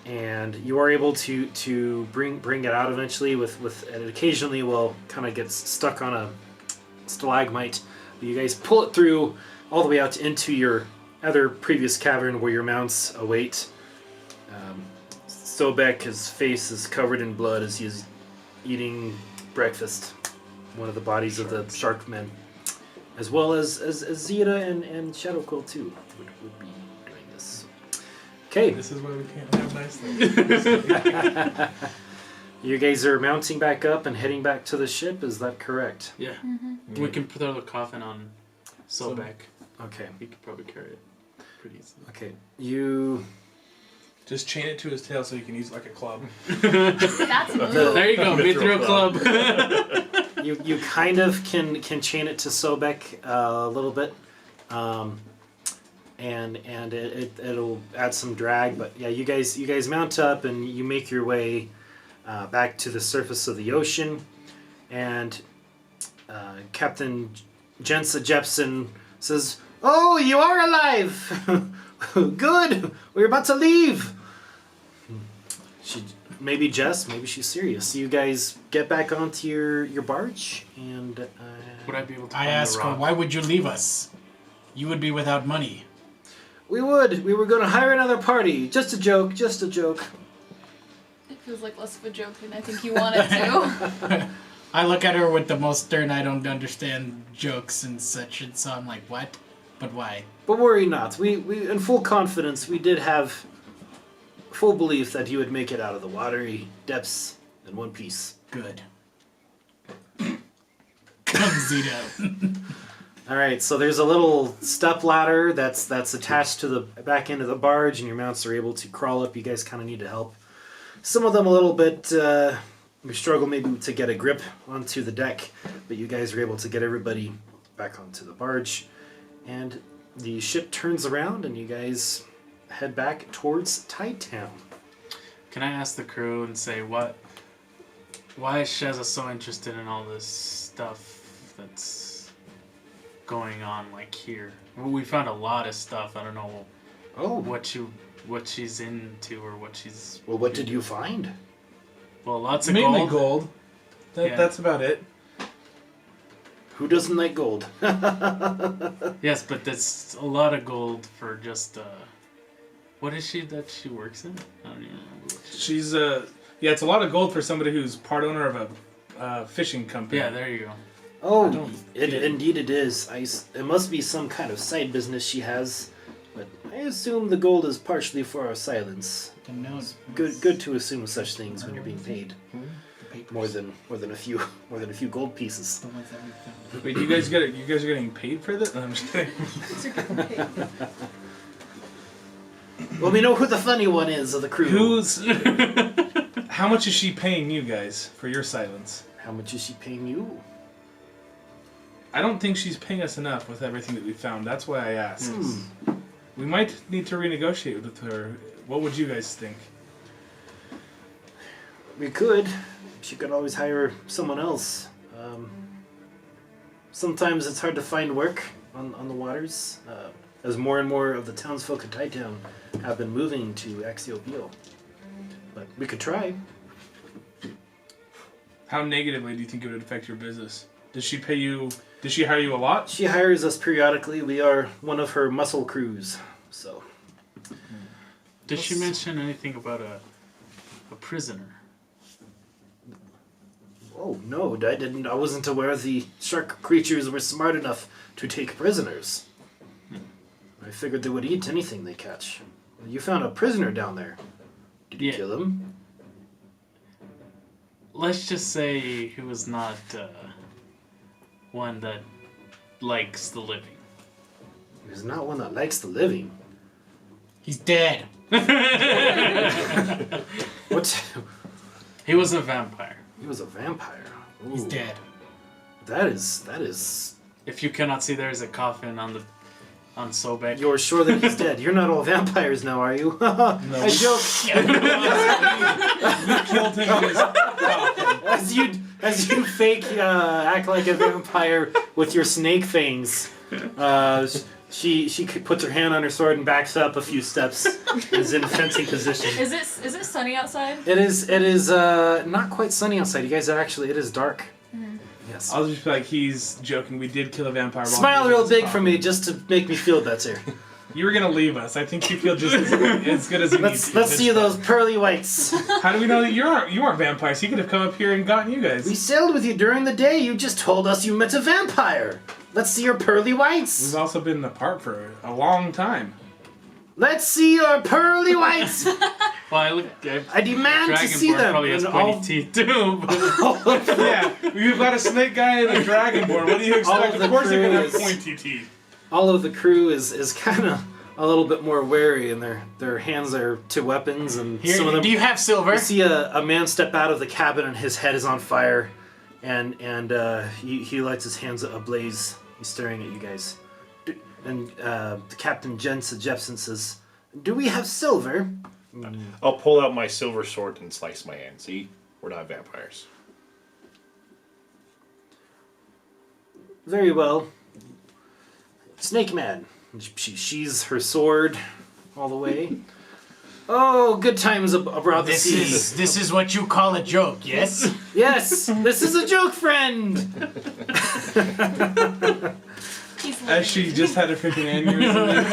and you are able to bring it out eventually. With it occasionally will kind of gets stuck on a stalagmite. But you guys pull it through all the way out into your other previous cavern where your mounts await. Sobek, his face is covered in blood as he is eating breakfast. One of the bodies of the shark men, as well as Zeta and Shadowquill too would be doing this. Okay, This is why we can't have nice things. you guys are mounting back up and heading back to the ship. Is that correct? Yeah. We can throw the coffin on Sobek. Okay. He could probably carry it pretty easily. Okay. You. Just chain it to his tail so you can use it like a club. That's a move. There you go, Mithril Club. You kind of can chain it to Sobek a little bit, and it'll add some drag. But yeah, you guys mount up and you make your way back to the surface of the ocean, and Captain Jensa Jepson says, "Oh, you are alive! Good. We're about to leave." She maybe Jess, maybe she's serious. So you guys get back onto your barge, and Would I be able to I find ask the her, rock? why would you leave us? You would be without money. we were going to hire another party. Just a joke. Just a joke. It feels like less of a joke than I think you wanted to. I look at her with the most stern, I don't understand jokes and such, and so I'm like, what? But why? But worry not. We in full confidence. We did have full belief that you would make it out of the watery depths in one piece. Good. Come, Zeta. All right, so there's a little step ladder that's attached to the back end of the barge, and your mounts are able to crawl up. You guys kind of need to help. Some of them a little bit. We struggle maybe to get a grip onto the deck, but you guys are able to get everybody back onto the barge, and the ship turns around, and you guys head back towards Tide Town. Can I ask the crew and say why is Sheza so interested in all this stuff that's going on like here? Well, we found a lot of stuff. I don't know Oh, what she's into or what she's well, what did you find? well, lots of Mainly gold. gold. Yeah. That's about it. Who doesn't like gold? Yes, but that's a lot of gold for just what is she that she works in? I don't even remember what She's yeah, it's a lot of gold for somebody who's part owner of a fishing company. Yeah, there you go. Oh, indeed it is. It must be some kind of side business she has, but I assume the gold is partially for our silence. Good to assume such things when you're being paid more than a few gold pieces. The ones that we found. Wait, you guys are getting paid for this? No, I'm just kidding. Well, we know who the funny one is of the crew. How much is she paying you guys for your silence? How much is she paying you? I don't think she's paying us enough with everything that we found. That's why I asked. We might need to renegotiate with her. What would you guys think? We could. She could always hire someone else. Sometimes it's hard to find work on the waters, as more and more of the townsfolk of Tightown have been moving to Axiopio. But we could try. How negatively do you think it would affect your business? Does she pay you? Does she hire you a lot? She hires us periodically. We are one of her muscle crews. So. Did she mention anything about a prisoner? Oh no, I didn't. I wasn't aware the shark creatures were smart enough to take prisoners. I figured they would eat anything they catch. You found a prisoner down there. Did you kill him? Let's just say he was not one that likes the living. He's not one that likes the living. He's dead. What? He was a vampire. He was a vampire. Ooh. He's dead. That is. If you cannot see, there is a coffin on Sobek. You're sure that he's dead. You're not all vampires now, are you? I joke. You killed him in his coffin. As you fake act like a vampire with your snake fangs, she puts her hand on her sword and backs up a few steps. Is in fencing position. Is it sunny outside? It is not quite sunny outside. You guys it is dark. Yes. I'll just be like, he's joking. We did kill a vampire. Smile real big for me just to make me feel better. You were gonna leave us. I think you feel just as good as you need to. Let's see those pearly whites. How do we know that you aren't vampires? He could have come up here and gotten you guys. We sailed with you during the day. You just told us you met a vampire. Let's see your pearly whites. We've also been apart for a long time. Let's see your pearly whites. Well, I demand to see Dragonborn them. probably has pointy teeth too. But Yeah, we've got a snake guy and a dragonborn. What do you expect? the Of course they're gonna have crew is- pointy teeth. All of the crew is kind of a little bit more wary, and their hands are to weapons, and Here, some of them. do you have silver? You see a man step out of the cabin, and his head is on fire, and he lights his hands ablaze. He's staring at you guys. And the Captain Jepson says, "Do we have silver?" I'll pull out my silver sword and slice my hand. See? We're not vampires. Very well. Snake Man. She sheathes her sword all the way. Oh, good times abroad the seas. This is what you call a joke, yes? Yes, this is a joke, friend. As she just had a freaking aneurysm.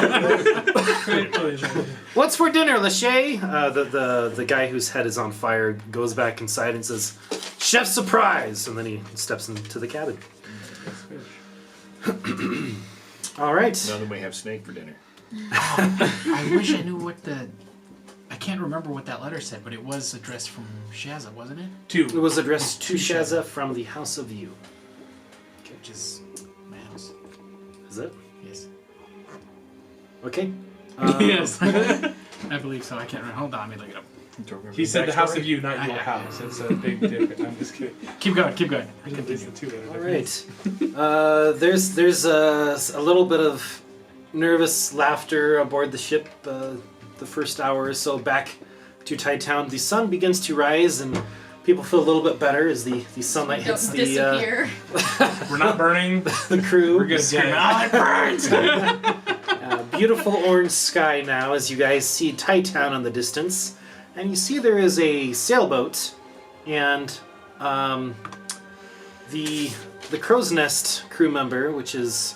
What's for dinner, Lachey? The guy whose head is on fire goes back inside and says, "Chef surprise!" And then he steps into the cabin. All right. Now that we have snake for dinner. I wish I knew what I can't remember what that letter said, but it was addressed from Shaza, wasn't it? It was addressed to Shaza from the House of You. Which is my house. Is it? Yes. Okay. yes. I believe so. I can't remember. Hold on, let me look it up. He said the house of you, not I- your I- house. It's a big difference. I'm just kidding. Keep going. I can listen to it. All right. There's a little bit of nervous laughter aboard the ship the first hour or so back to Tightown. The sun begins to rise and people feel a little bit better as the sunlight hits Don't the disappear. We're not burning. the crew. We're good. Yeah. Beautiful orange sky now as you guys see Tightown in the distance. And you see there is a sailboat and the Crow's Nest crew member, which is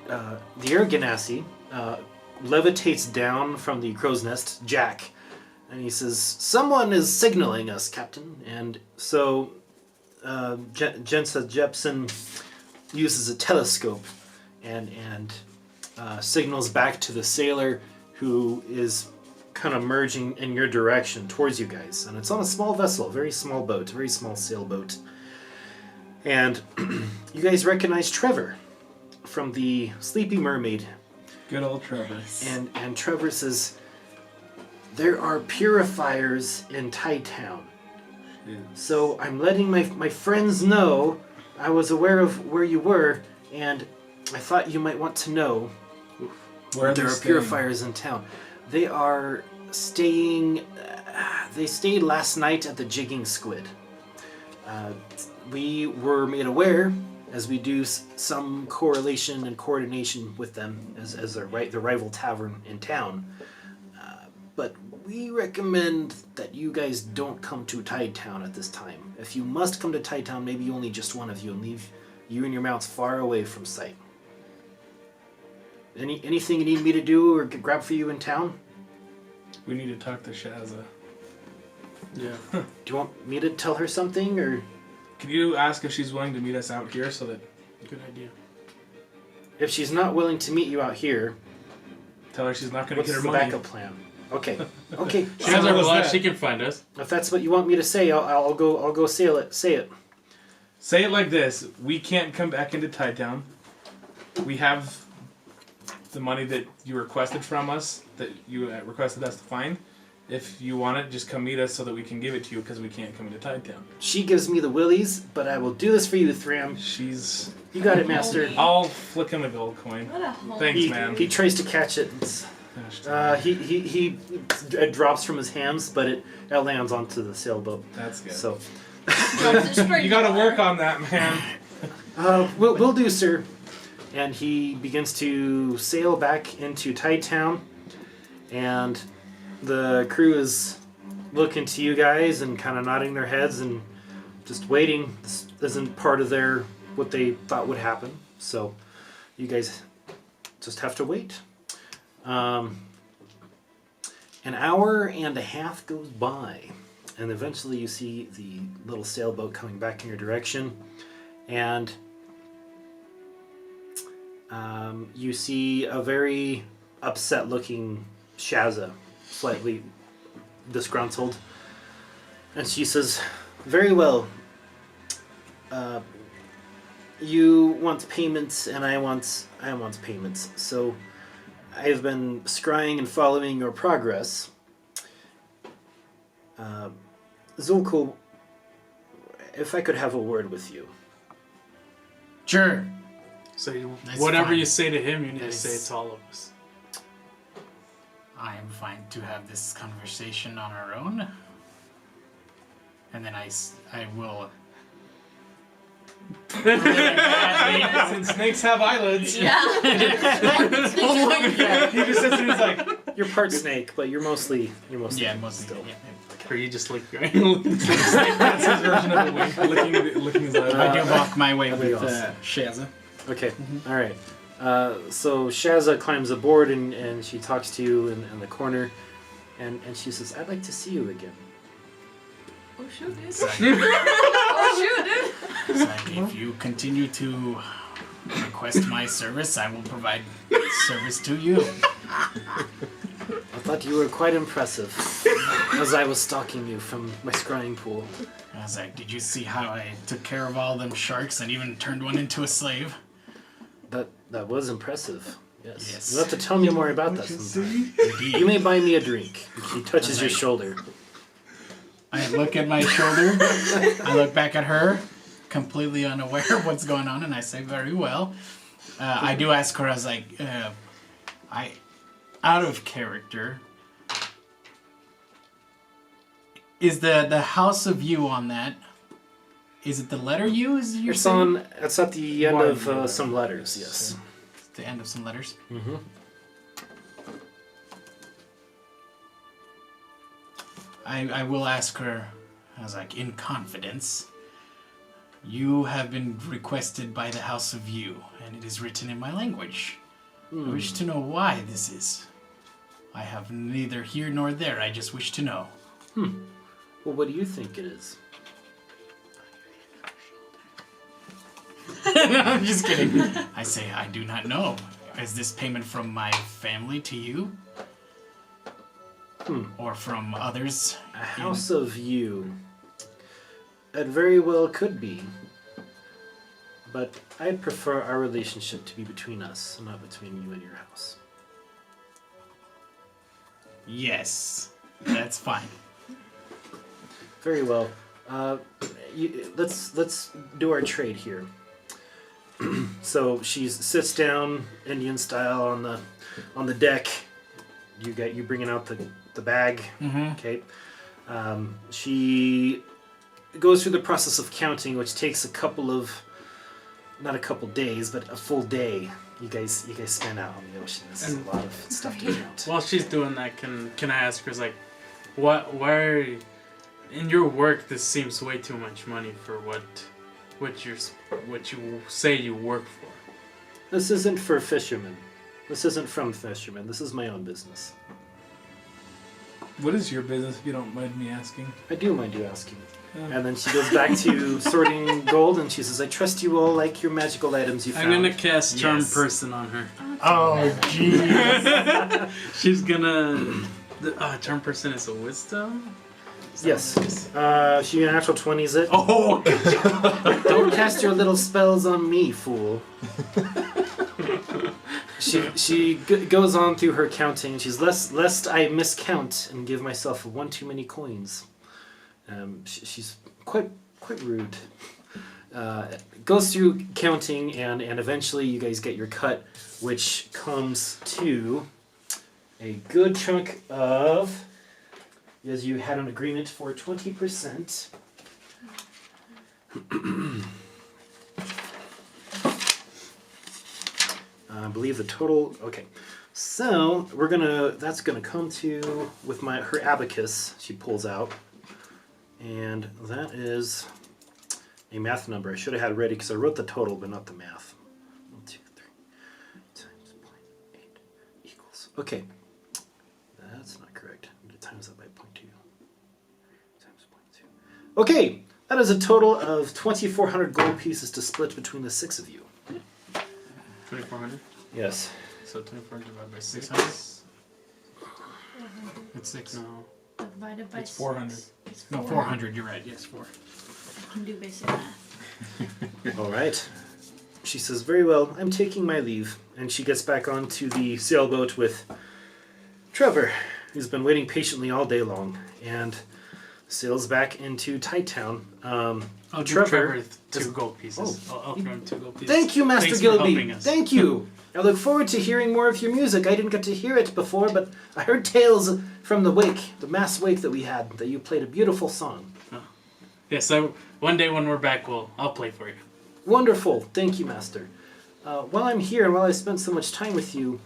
the Air Ganassi, levitates down from the Crow's Nest, Jack, and he says, "Someone is signaling us, Captain." And so Jensa Jepson uses a telescope and signals back to the sailor who is kind of merging in your direction towards you guys. And it's on a small vessel, very small boat, very small sailboat. And you guys recognize Trevor from the Sleepy Mermaid. Good old Trevor. And Trevor says, there are purifiers in Tide Town. So I'm letting my friends know. I was aware of where you were, and I thought you might want to know Where there are purifiers in town. They are staying. They stayed last night at the Jigging Squid. We were made aware, as we do some correlation and coordination with them as the rival tavern in town. But we recommend that you guys don't come to Tide Town at this time. If you must come to Tide Town, maybe only just one of you, and leave you and your mounts far away from sight. Anything you need me to do or grab for you in town? We need to talk to Shaza. Yeah. Do you want me to tell her something, or? Can you ask if she's willing to meet us out here so that... Good idea. If she's not willing to meet you out here, Tell her she's not going to what's get her the money. backup plan? Okay. Okay. She has our was blood. that? She can find us. If that's what you want me to say, I'll go sail it. Say it. Say it like this. We can't come back into Tide Town. We have the money that you requested from us, that you requested us to find. If you want it, just come meet us so that we can give it to you because we can't come into Tide Town. She gives me the willies, but I will do this for you, Thram. She's... You got it, Master. I'll flick him a gold coin. What a home. Thanks, man. He tries to catch it. It drops from his hands, but it lands onto the sailboat. That's good. So, You gotta work on that, man. we'll do, sir. And he begins to sail back into Tide Town, and the crew is looking to you guys and kind of nodding their heads and just waiting. This isn't part of what they thought would happen, so you guys just have to wait. An hour and a half goes by, and eventually you see the little sailboat coming back in your direction, and you see a very upset-looking Shaza, slightly disgruntled, and she says, "Very well. You want payments, and I want payments. So I have been scrying and following your progress. Zulko, if I could have a word with you." Sure. So That's whatever fine. you say to him, you need to That's- say it to all of us. I am fine to have this conversation on our own. And then I will... Since snakes have eyelids, Yeah. he just sits there and he's like, You're part snake, but you're mostly Yeah, mostly. still. Yeah. Or you just look great. that's his version of a wink, licking his eyelids. I do walk my way that'd be with awesome. Shaza. Okay, all right. So Shaza climbs aboard and she talks to you in the corner, and she says, "I'd like to see you again." Oh shoot, dude. It's like, Oh shoot, dude. it's like, if you continue to request my service, I will provide service to you. I thought you were quite impressive as I was stalking you from my scrying pool. I was like, did you see how I took care of all them sharks and even turned one into a slave? That was impressive. Yes. Yes. You'll have to tell me more about that sometime. You may buy me a drink. She touches your shoulder. I look at my shoulder, I look back at her, completely unaware of what's going on, and I say, very well. I do ask her, I was like, out of character, is the House of U on that, is it the letter U? Is your It's at the end One of letter. some letters, yes. the end of some letters? Mm-hmm. I will ask her, I was like, in confidence, you have been requested by the House of U, and it is written in my language. I wish to know why this is. I have neither here nor there, I just wish to know. Well, what do you think it is? I'm just kidding. I say, I do not know. Is this payment from my family to you? Or from others? A house of you. It very well could be. But I'd prefer our relationship to be between us, not between you and your house. Yes, that's fine. Very well. Let's do our trade here. So she sits down Indian style on the deck. You bringing out the bag. Okay. She goes through the process of counting, which takes not a couple days, but a full day. You guys spend out on the ocean. This is a lot of stuff to count. While she's doing that, can I ask her, like, why in your work this seems way too much money for what you say you work for? This isn't for fishermen. This isn't from fishermen. This is my own business. What is your business, if you don't mind me asking? I do mind you asking. And then she goes back to sorting gold, and she says, "I trust you all like your magical items you found." I'm gonna cast Charm Yes. Person on her. Oh, jeez. She's gonna. Charm Person is a wisdom? Is that Yes. what it is? She natural 20s it. Oh, Don't cast your little spells on me, fool. She goes on through her counting. She's lest I miscount and give myself one too many coins. She's quite rude. Goes through counting, and eventually you guys get your cut, which comes to a good chunk of, as you had an agreement for 20%. I believe the total. Okay, so that's gonna come to with her abacus. She pulls out, and that is a math number. I should have had it ready because I wrote the total, but not the math. 1, 2, 3 times 0.8 equals. Okay, that's not correct. I'm gonna times that by 0.2 times 0.2. Okay, that is a total of 2,400 gold pieces to split between the 6 of you. 2,400? Yes. So 2,400 divided by 6. 600? It's 6. No. Divided by It's 400. 6. It's No, 400. You're right. Yes, 4. I can do basic math. All right. She says, "Very well, I'm taking my leave." And she gets back onto the sailboat with Trevor, who's been waiting patiently all day long, and sails back into Tight Town. I'll give Trevor Trevor 2 gold pieces. I'll give him 2 gold pieces. Thank you, Master Thanks for helping Gilby. us. Thank you. I look forward to hearing more of your music. I didn't get to hear it before, but I heard tales from the mass wake that we had, that you played a beautiful song. Yes, one day when we're back, I'll play for you. Wonderful. Thank you, Master. While I'm here, and while I spent so much time with you,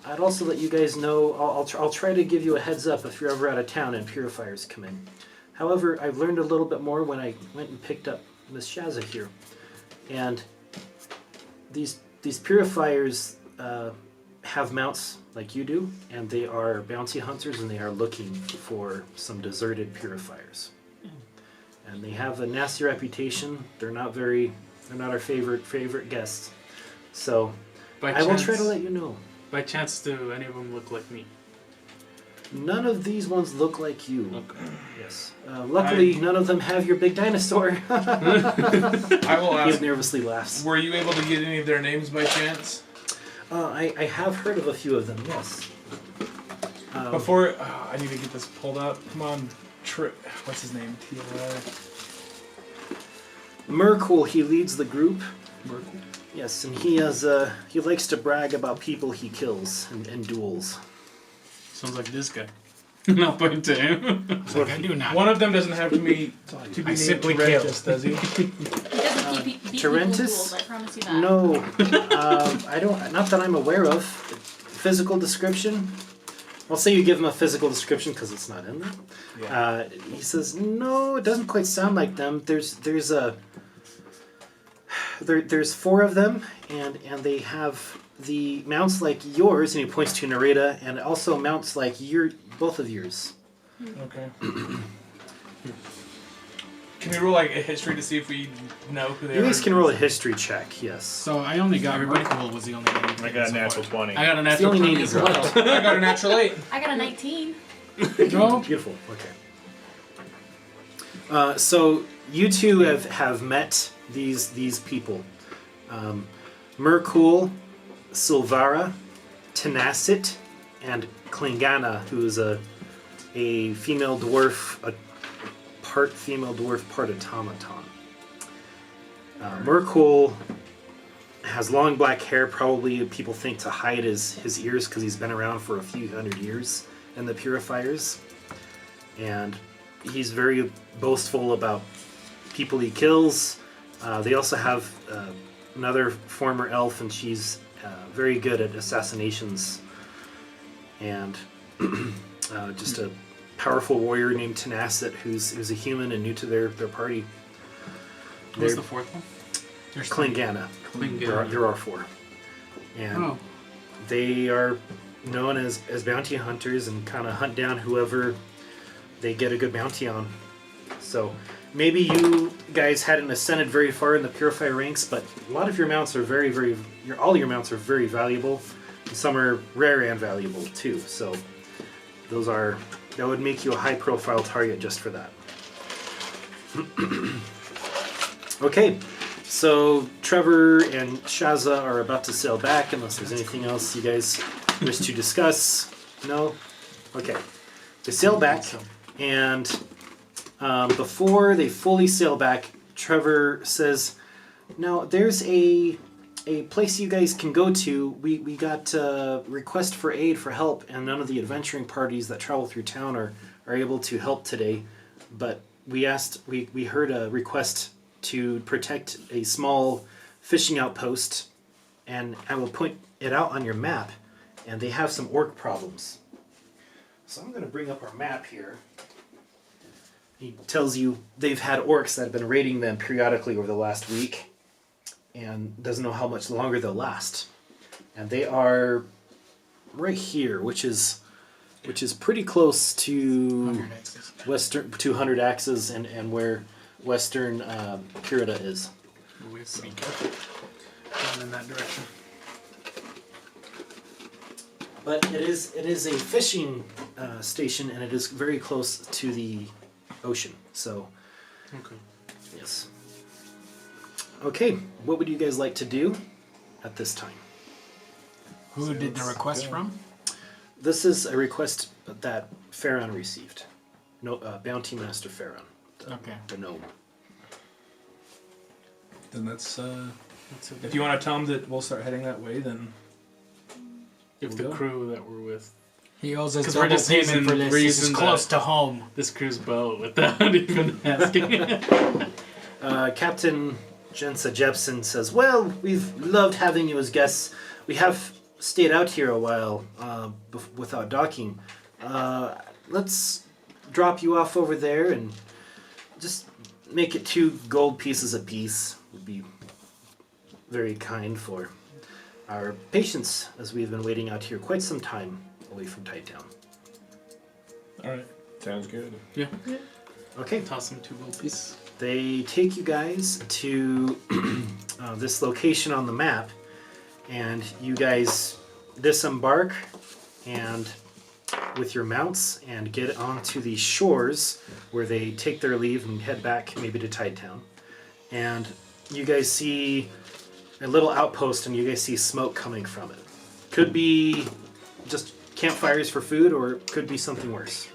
I'd also let you guys know, I'll try to give you a heads up if you're ever out of town and purifiers come in. However, I've learned a little bit more when I went and picked up Miss Shaza here. And these purifiers have mounts like you do, and they are bounty hunters, and they are looking for some deserted purifiers. And they have a nasty reputation. They're not our favorite guests. So I will try to let you know. By chance, do any of them look like me? None of these ones look like you. Okay. Yes. Luckily, none of them have your big dinosaur. I will He ask, nervously laughs. were you able to get any of their names by chance? I have heard of a few of them, yes. Before, I need to get this pulled up. Come on, what's his name? T-L-I. Merkle, he leads the group. Merkle? Yes, and he likes to brag about people he kills in duels. Sounds like this guy. Not point to him. Like I do not. One of them doesn't have to be I named simply Terentius, does he? He doesn't beat people in Tarentus? duels, I promise you that. No, I don't. Not that I'm aware of. Physical description. I'll say you give him a physical description because it's not in there. Yeah. He says no, it doesn't quite sound like them. There's 4 of them, and they have the mounts like yours, and he points to Narita, and also mounts like both of yours. Okay. Can we roll like a history to see if we know who they are? You guys can roll a history check, yes. So I only got Mercool was the only one. I got a natural 20. I got a It's the natural only 20 name as you well. I got a natural 8. I got a 19. No. Beautiful. Okay. So you two have met these people. Mercool, Silvara, Tenacit, and Klingana, who is a female dwarf, a part female dwarf, part automaton. Mercool has long black hair, probably people think to hide his ears because he's been around for a few hundred years in the Purifiers. And he's very boastful about people he kills. They also have another former elf, and she's very good at assassinations. And just a powerful warrior named Tenacit, who's a human and new to their party. What's the fourth one? Klingana. There are 4. And they are known as bounty hunters and kind of hunt down whoever they get a good bounty on. So maybe you guys hadn't ascended very far in the Purifier ranks, but a lot of your mounts are all your mounts are very valuable. And some are rare and valuable too. So that would make you a high profile target just for that. Okay, so Trevor and Shaza are about to sail back unless there's anything else you guys wish to discuss. No? Okay. They sail back, and before they fully sail back, Trevor says, now there's a place you guys can go to. We got a request for aid, for help, and none of the adventuring parties that travel through town are able to help today. But we heard a request to protect a small fishing outpost, and I will point it out on your map, and they have some orc problems. So I'm going to bring up our map here. He tells you they've had orcs that have been raiding them periodically over the last week, and doesn't know how much longer they'll last. And they are right here, which is pretty close to western 200 axes and where western Purita is. We have to be careful going in that direction. But it is a fishing station, and it is very close to the ocean. So, Okay. yes. Okay, what would you guys like to do at this time? Who did the request from? This is a request that Farron received. No, Bounty Master Farron. Okay. The gnome. Then that's That's if you want to tell them that we'll start heading that way, then if the We'll go. crew that we're with. He owes us 'Cause double we're just payment using- for this. we're This is using close the- to home. This crew's boat without even asking. Captain Jensa Jepson says, well, we've loved having you as guests. We have stayed out here a while without docking. Let's drop you off over there and just make it 2 gold pieces apiece. Would be very kind for our patience, as we've been waiting out here quite some time away from Tidetown. all right. Sounds good. Yeah. Okay. Toss them 2 gold pieces. They take you guys to this location on the map, and you guys disembark and with your mounts and get onto the shores where they take their leave and head back maybe to Tidetown. And you guys see a little outpost, and you guys see smoke coming from it. Could be just campfires for food, or it could be something worse.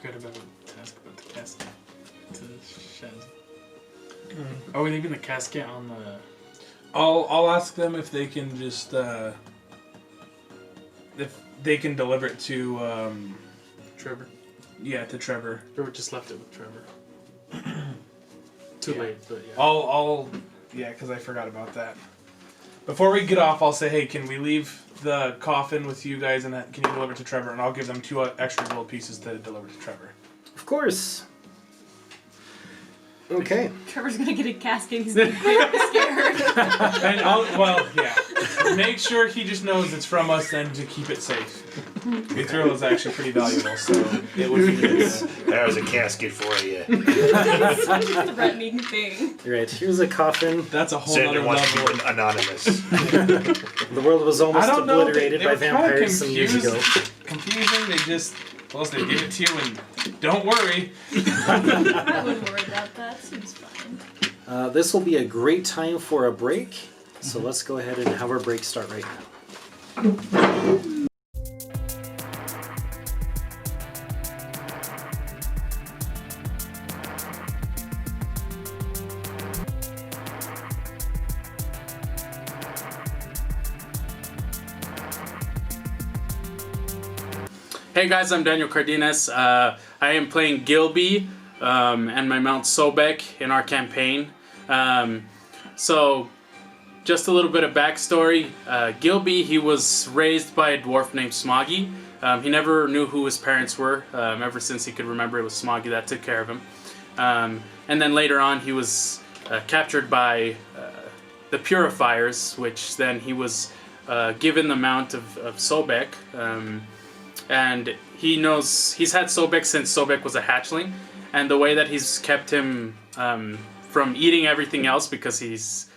Forgot about the task about the casket. To Shaz. Are we leaving the casket on the? I'll ask them if they can just if they can deliver it to Trevor. to Trevor. Or we just left it with Trevor. Too Yeah. late, but yeah. I'll because I forgot about that. Before we get off, I'll say, hey, can we leave the coffin with you guys, and can you deliver it to Trevor? And I'll give them 2 extra gold pieces to deliver to Trevor. Of course. Okay. Trevor's gonna get a casket. He's gonna be scared. And make sure he just knows it's from us and to keep it safe. The thrill is actually pretty valuable, so it would be his. There's a casket for you. It's such a threatening thing. Right. Here's a coffin. That's a whole Xander other wants to level. keep it anonymous. The world was almost I don't know. obliterated They by were kinda vampires some years ago. Confusing. They just, well, they give it to you and don't worry. I wouldn't worry about that. Seems fine. This will be a great time for a break. So let's go ahead and have our break start right now. Hey guys, I'm Daniel Cardenas. I am playing Gilby and my Mount Sobek in our campaign. So, just a little bit of backstory. Gilby, he was raised by a dwarf named Smoggy. He never knew who his parents were. Ever since he could remember, it was Smoggy that took care of him. And then later on, he was captured by the Purifiers, which then he was given the Mount of Sobek. And he's had Sobek since Sobek was a hatchling, and the way that he's kept him from eating everything else, because he's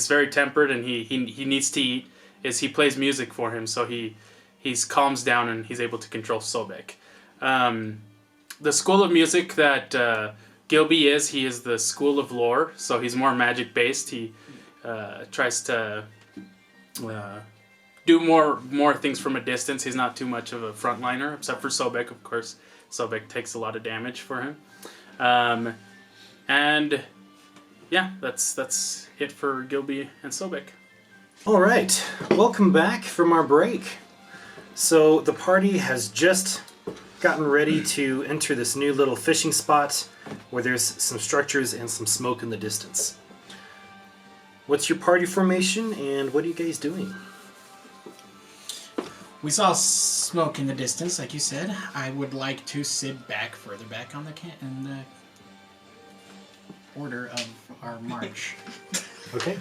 very tempered and he needs to eat, is he plays music for him, so he calms down and he's able to control Sobek. The school of music that Gilby he is the school of lore, so he's more magic based. He tries to do more things from a distance. He's not too much of a frontliner, except for Sobek, of course. Sobek takes a lot of damage for him. And yeah, that's it for Gilby and Sobek. All right, welcome back from our break. So the party has just gotten ready to enter this new little fishing spot where there's some structures and some smoke in the distance. What's your party formation and what are you guys doing? We saw smoke in the distance, like you said. I would like to sit back, further back on in the order of our march. Okay.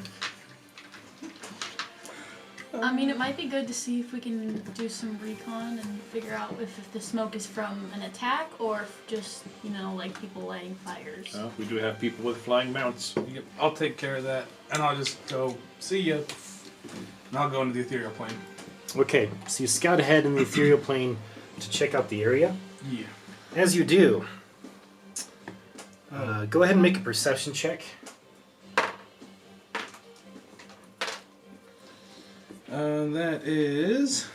I mean, it might be good to see if we can do some recon and figure out if the smoke is from an attack or if just, like people lighting fires. We do have people with flying mounts. Yep, I'll take care of that, and I'll just go see ya, and I'll go into the ethereal plane. Okay, so you scout ahead in the ethereal plane to check out the area. Yeah. As you do, go ahead and make a perception check. That is.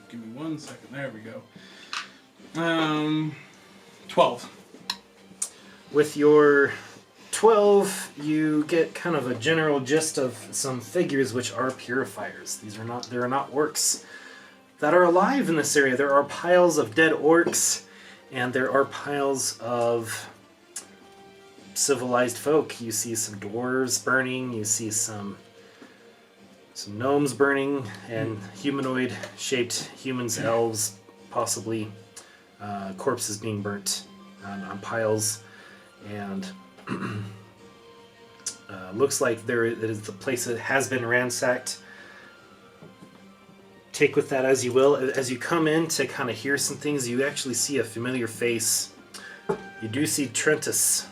Give me 1 second. There we go. 12. With your 12, you get kind of a general gist of some figures which are purifiers. There are not orcs that are alive in this area. There are piles of dead orcs, and there are piles of civilized folk. You see some dwarves burning, you see some gnomes burning, and humanoid-shaped humans, elves, possibly corpses being burnt on piles, and looks like it is the place that has been ransacked. Take with that as you will. As you come in to kind of hear some things, you actually see a familiar face. You do see Trentus.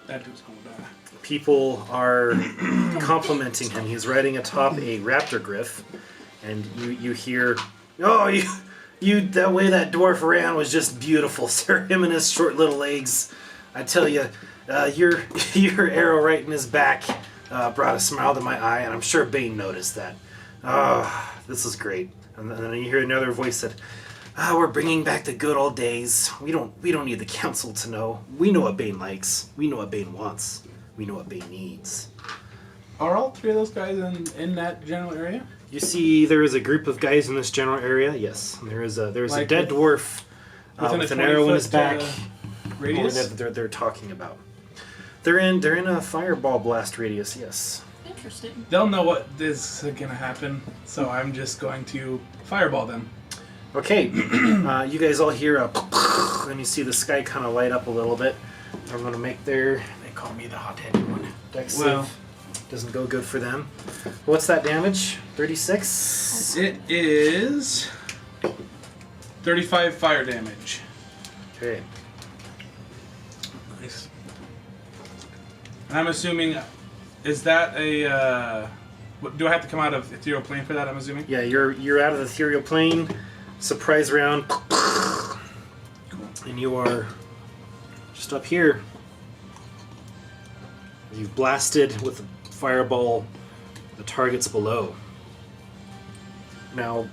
That dude's gonna die. People are complimenting him. He's riding atop a raptor griff, and you hear, "Oh, you that way that dwarf ran was just beautiful, sir. Him and his short little legs. I tell you, your arrow right in his back brought a smile to my eye, and I'm sure Bane noticed that. Oh, this is great." And then you hear another voice that, "We're bringing back the good old days. We don't need the council to know. We know what Bane likes. We know what Bane wants. We know what Bane needs." Are all three of those guys in that general area? You see, there is a group of guys in this general area. Yes, there's a dead dwarf with an arrow in his back. Radius? That they're talking about. They're in a fireball blast radius. Yes. Interesting. They'll know what is gonna happen, so I'm just going to fireball them. Okay, you guys all hear a and you see the sky kind of light up a little bit. I'm going to make their They call me the hot-headed one. dex Well- save. Doesn't go good for them. What's that damage? 36? It is 35 fire damage. Okay. Nice. And I'm assuming, is that a? Do I have to come out of ethereal plane for that? I'm assuming. Yeah, you're out of the ethereal plane. Surprise round. And you are just up here. You've blasted with a fireball the targets below. Now,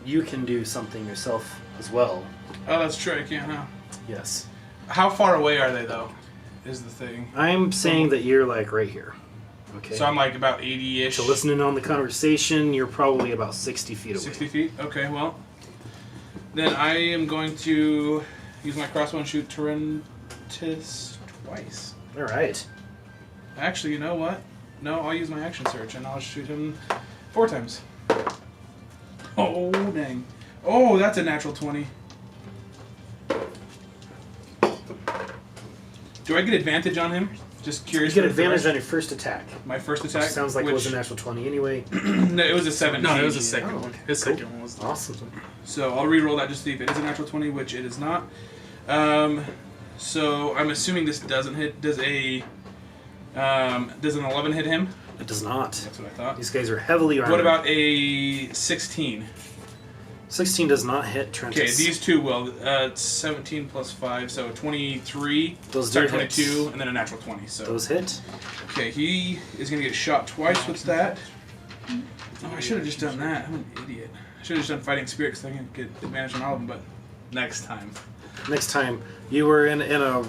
you can do something yourself as well. Oh, that's true. I can't. Huh? Yes. How far away are they though? Is the thing. I'm saying that you're like right here. Okay. So I'm like about 80-ish. So listening on the conversation, you're probably about 60 feet away. 60 feet. Okay. Well, then I am going to use my crossbow and shoot Tarentis twice. All right. Actually, you know what? No, I'll use my action surge and I'll shoot him 4 times. Oh, dang. Oh, that's a natural 20. Do I get advantage on him? Just You curious. get for advantage the on your first attack. my first Which attack. sounds like it which, was a natural 20 anyway. No, it was a 17. No, it was the second Oh, one. okay. His Cool. second one was Awesome. So I'll re-roll that just to see if it is a natural 20, which it is not. So I'm assuming this doesn't hit. Does an 11 hit him? It does not. That's what I thought. These guys are heavily armored. What about a 16? 16 does not hit Trentus. Okay, these two will. 17 plus 5, so 23. Those Sorry, do hit. 22, and then a natural 20. So Those hit. okay, he is gonna get shot twice with that. Oh, I should have just done that. I'm an idiot. I should have just done fighting spirit because I can get advantage on all of them. But next time. Next time, you were in a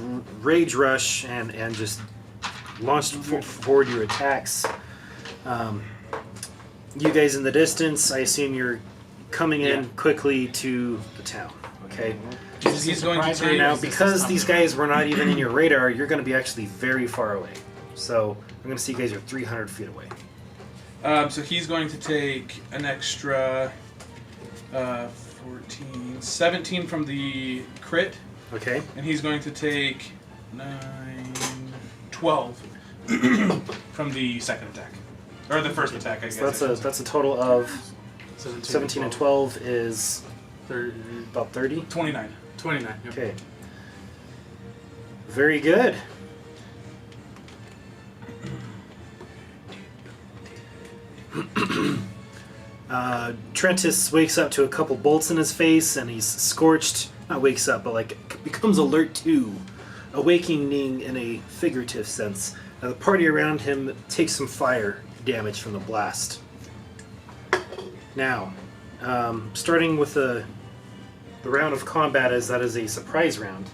rage rush and just launched forward your attacks. You guys in the distance, I assume you're coming in Yeah. quickly to the town. Okay. He's going to surprise take. round? Now, Is this because something- these guys were not even in your radar, you're going to be actually very far away. So I'm going to see you guys are 300 feet away. So he's going to take an extra 14, 17 from the crit, Okay. and he's going to take 9, 12 from the second attack. Or the first attack, I guess. So that's a total of 17 and 12 is 30, about 30. 29. 29. Yep. Okay. Very good. Trentus wakes up to a couple bolts in his face and he's scorched. Not wakes up, but like becomes alert too. Awakening in a figurative sense. Now the party around him takes some fire damage from the blast. Now, starting with the round of combat, as that is a surprise round.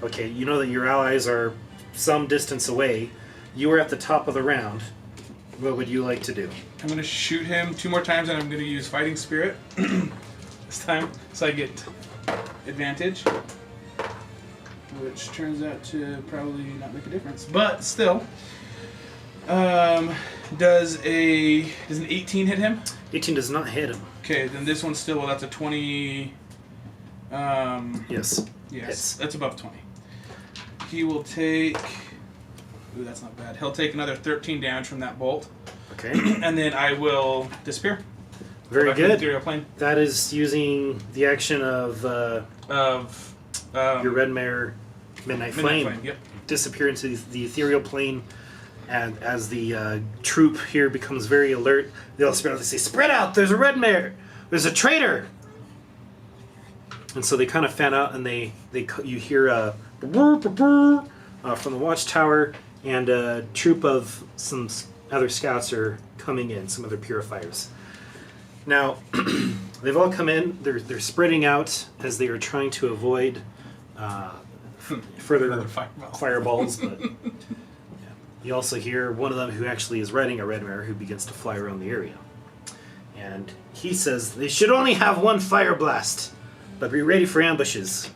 Okay, you know that your allies are some distance away. You are at the top of the round. What would you like to do? I'm going to shoot him 2 more times, and I'm going to use fighting spirit this time, so I get advantage. Which turns out to probably not make a difference. But still. Does an 18 hit him? 18 does not hit him. Okay, then this one's still, well, that's a 20. Yes. Yes, Hits. that's above 20. He will take. Ooh, that's not bad. He'll take another 13 damage from that bolt. Okay. And then I will disappear. Very Go back to the good. ethereal plane That is using the action of of your red mare, Midnight Flame. Yep. Disappear into the ethereal plane. And as the troop here becomes very alert, they all spread out. They say, "Spread out! There's a red mare! There's a traitor!" And so they kind of fan out, and you hear a from the watchtower, and a troop of some other scouts are coming in, some other purifiers. Now, they've all come in. They're spreading out as they are trying to avoid further Another fireball. fireballs, but yeah. You also hear one of them who actually is riding a red mare who begins to fly around the area. And he says they should only have one fire blast, but be ready for ambushes.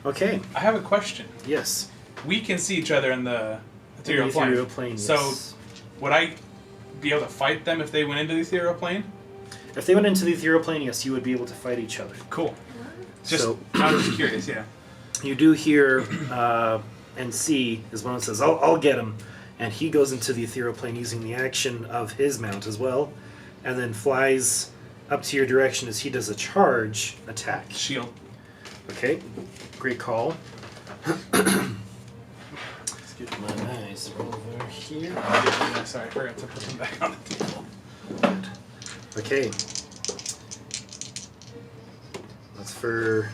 Okay, I have a question. yes. We can see each other in the ethereal plane. Ethereal plane, So yes. would I be able to fight them if they went into the ethereal plane? If they went into the ethereal plane, yes, you would be able to fight each other. Cool. Just So- I was curious. Yeah. You do hear and see is one that says, I'll get him. And he goes into the ethereal plane using the action of his mount as well, and then flies up to your direction as he does a charge attack. Shield. Okay, great call. Let's get my eyes over here. Yeah, sorry, I forgot to put them back on the table. Okay. That's for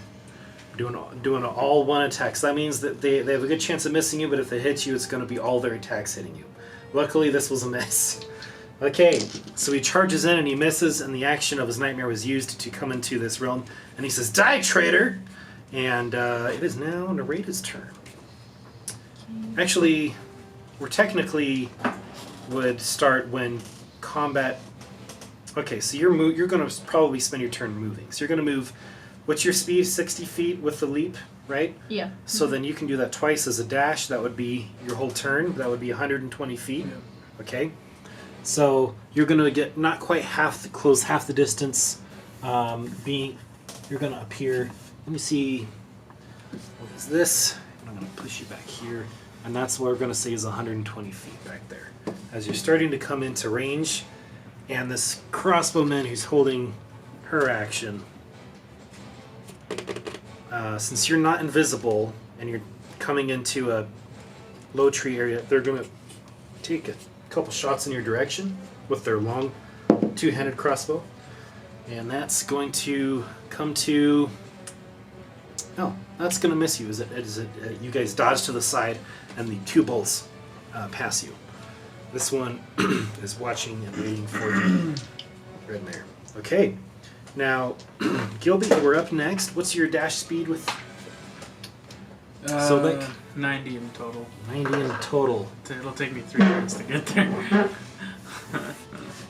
doing an all one attack. So that means that they have a good chance of missing you, but if they hit you, it's going to be all their attacks hitting you. Luckily, this was a miss. Okay, so he charges in and he misses, and the action of his nightmare was used to come into this realm. And he says, "Die, traitor!" And it is now Nereida's turn. Actually, we're technically would start when combat. Okay, so you're going to probably spend your turn moving. So you're going to move. What's your speed? 60 feet with the leap, right? Yeah. So then you can do that twice as a dash. That would be your whole turn. That would be 120 feet. Okay. So you're going to get not quite close half the distance. You're going to appear. Let me see. What is this? I'm going to push you back here, and that's what we're going to say is 120 feet back there. As you're starting to come into range, and this crossbowman who's holding her action. Since you're not invisible and you're coming into a low tree area, they're going to take a couple shots in your direction with their long two-handed crossbow. And that's going to come to... No, that's going to miss you. You guys dodge to the side and the two bolts pass you. This one is watching and waiting for you. Red mare. Okay. Now, Gilby, we're up next. What's your dash speed with Sobek? 90 in total. 90 in total. It'll take me 3 minutes to get there.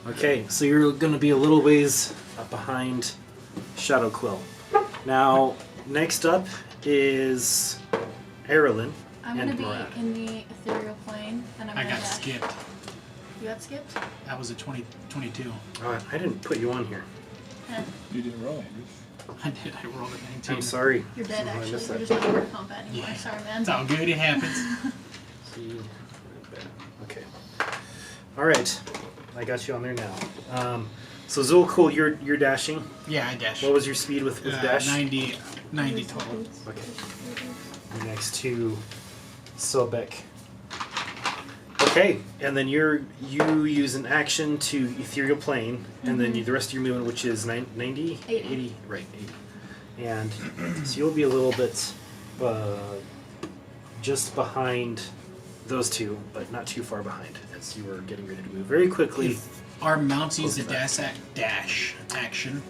Okay, so you're going to be a little ways up behind Shadow Quill. Now, next up is Erilyn I'm and gonna be Murad. in the ethereal plane, and I'm I gonna got dash. skipped. You got skipped? That was a 22. I didn't put you on here. Eh, You didn't roll it. I did. I rolled a 19. I'm sorry. you're dead, I actually. missed You're that. just not in combat anymore. Yeah. Sorry, man. It's all good. It happens. See, okay. All right, I got you on there now. So Zulkul, you're dashing. Yeah, I dash. What was your speed with dash? 90 total. Okay. Next to Sobek. Okay, and then you use an action to ethereal plane, and then the rest of your movement, which is 90? 80. Right, 80. And so you'll be a little bit just behind those two, but not too far behind, as you were getting ready to move very quickly. If our mounts use the Close dash action,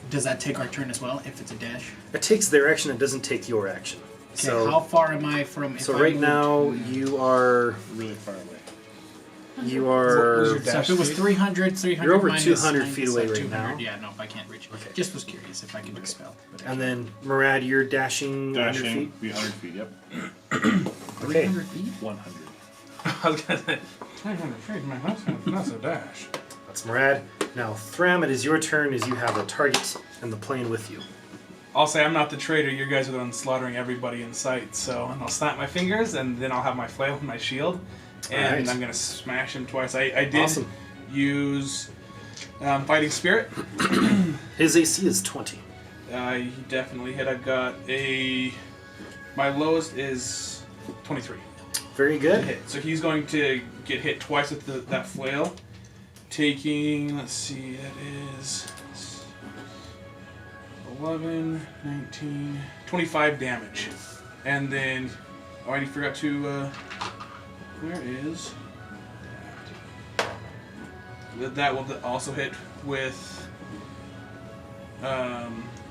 does that take our turn as well if it's a dash? It takes their action, it doesn't take your action. Okay, So, how far am I from? so right now you are Really far away. What was your you're So if it was speed? 300 You're over minus 200 9, feet so away right 200, now. Yeah, no, I can't reach. Okay. Just was curious if I could do spell. and then Murad, you're dashing 100 Dashing, feet. be 100 feet, yep. Okay. 300 feet? 100. I was gonna say 300 feet, man. That's a dash. That's Murad. Now Thram, it is your turn as you have a target and the plane with you. I'll say I'm not the traitor. You guys are the ones slaughtering everybody in sight. So I'll snap my fingers, and then I'll have my flail and my shield, and Alright. I'm gonna smash him twice. I did Awesome. use fighting spirit. His AC is 20. He definitely hit. I've got my lowest is 23 Very to good. hit. So he's going to get hit twice with that flail, taking, let's see, that is 11, 19, 25 damage. And then, I already forgot to, where is that will also hit with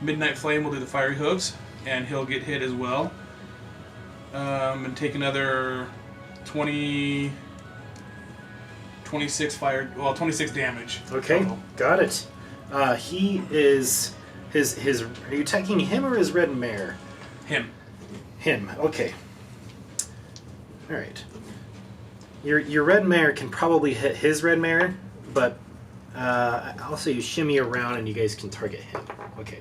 Midnight Flame will do the fiery hooves, and he'll get hit as well. And take another 26 damage. Okay, total. got it. He is his. Are you attacking him or his red mare? Him. Him. Okay. All right. Your red mare can probably hit his red mare, but I'll say you shimmy around and you guys can target him. Okay.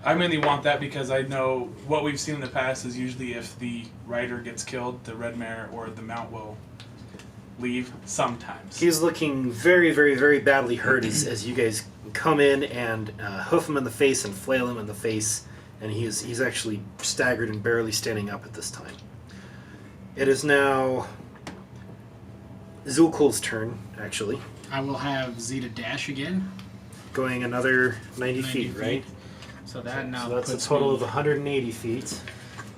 I mainly want that because I know what we've seen in the past is usually if the rider gets killed, the red mare or the mount will leave sometimes. He's looking very, very, very badly hurt as you guys come in and hoof him in the face and flail him in the face, and he's actually staggered and barely standing up at this time. It is now Zulkul's turn, actually. I will have Zeta dash again. Going another 90 feet, 90 right? So that now So that's a puts total me- of 180 feet.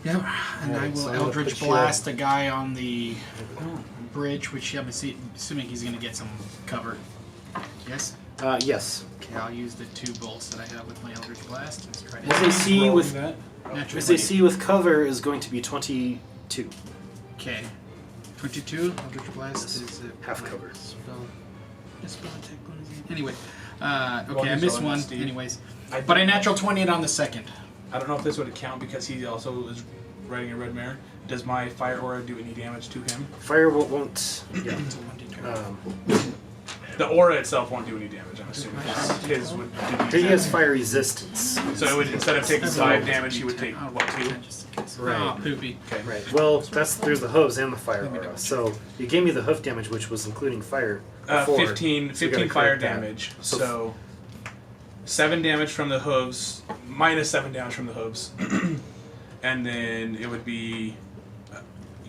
Yep, and I Alright, will so I'm gonna Eldritch put you Blast the guy on the bridge, which I'm assuming he's going to get some cover. Yes? Yes. Okay, I'll use the 2 bolts that I have with my Eldritch Blast. Let's try to SAC Rolling with that. natural SAC with cover is going to be 22. Okay. 22. Eldritch Blast is Half cover. Spell attack bonus. Anyway, Well, okay, I he's missed rolling one. Steve. Anyways, I but I don't- natural 20 it on the second. I don't know if this would count because he also is riding a red mare. Does my fire aura do any damage to him? Fire won't. Yeah. It's a 1d12. The aura itself won't do any damage, I'm assuming. His would do He has fire resistance. So it would, instead of taking 5 damage, he would take, what, 2? Right. Oh, poopy. Okay. Right. Well, there's the hooves and the fire aura. So you gave me the hoof damage, which was including fire. Before, 15 so you gotta fire correct that. damage. So- So 7 damage from the hooves, minus 7 damage from the hooves. And then it would be,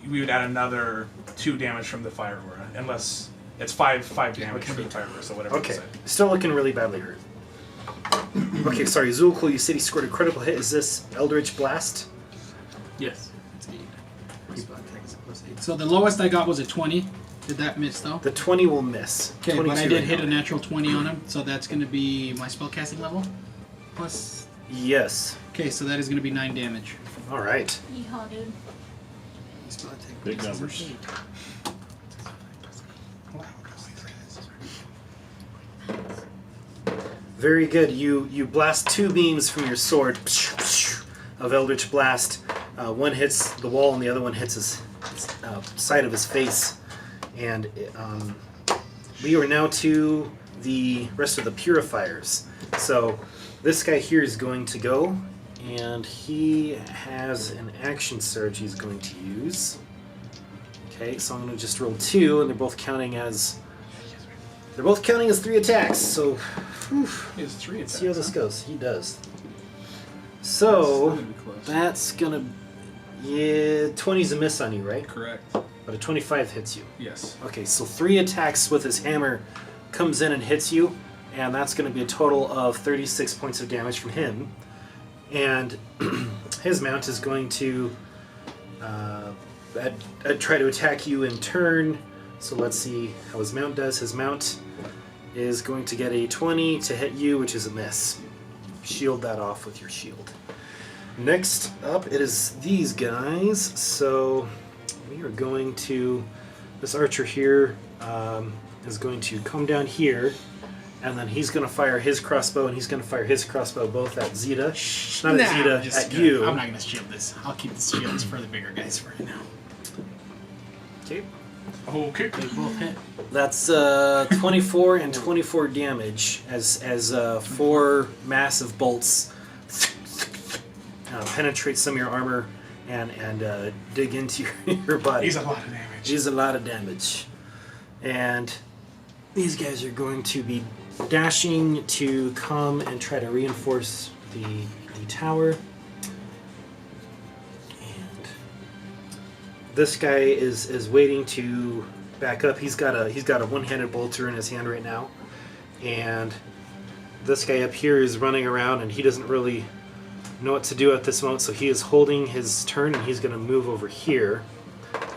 we would add another 2 damage from the fire aura, unless it's 5 damage from the fire aura, so whatever you Okay. said. Still looking really badly hurt. Okay, sorry, Zulkul, you said he scored a critical hit. Is this Eldritch Blast? Yes. So the lowest I got was a 20. Did that miss though? The 20 will miss. Okay, but I 22 did right hit now. a natural 20 on him, so that's going to be my spellcasting level. Plus. Yes. Okay, so that is going to be 9 damage. All right. Yeehaw, dude. Big numbers. Very good. You blast 2 beams from your sword of Eldritch Blast. One hits the wall and the other one hits his side of his face. And we are now to the rest of the purifiers. So this guy here is going to go, and he has an action surge he's going to use. Okay, so I'm going to just roll 2, and they're both counting as 3 attacks. So whew, He has 3 let's attacks. see how this goes. He does. So that's gonna, yeah, 20's a miss on you, right? Correct. But a 25 hits you. Yes. Okay, so 3 attacks with his hammer comes in and hits you, and that's going to be a total of 36 points of damage from him. And his mount is going to try to attack you in turn. So let's see how his mount does. His mount is going to get a 20 to hit you, which is a miss. Shield that off with your shield. Next up, it is these guys. So we are going to, this archer here is going to come down here, and then he's going to fire his crossbow, and he's going to fire his crossbow both at Zeta. Not at Zeta, at you. I'm not going to shield this. I'll keep the shields for the bigger guys for right now. Okay. Okay. They both hit. That's 24 and 24 damage as 4 massive bolts penetrate some of your armor and dig into your body. He's a lot of damage. He's a lot of damage. And these guys are going to be dashing to come and try to reinforce the tower. And this guy is waiting to back up. He's got a one-handed bolter in his hand right now. And this guy up here is running around, and he doesn't really know what to do at this moment, so he is holding his turn, and he's going to move over here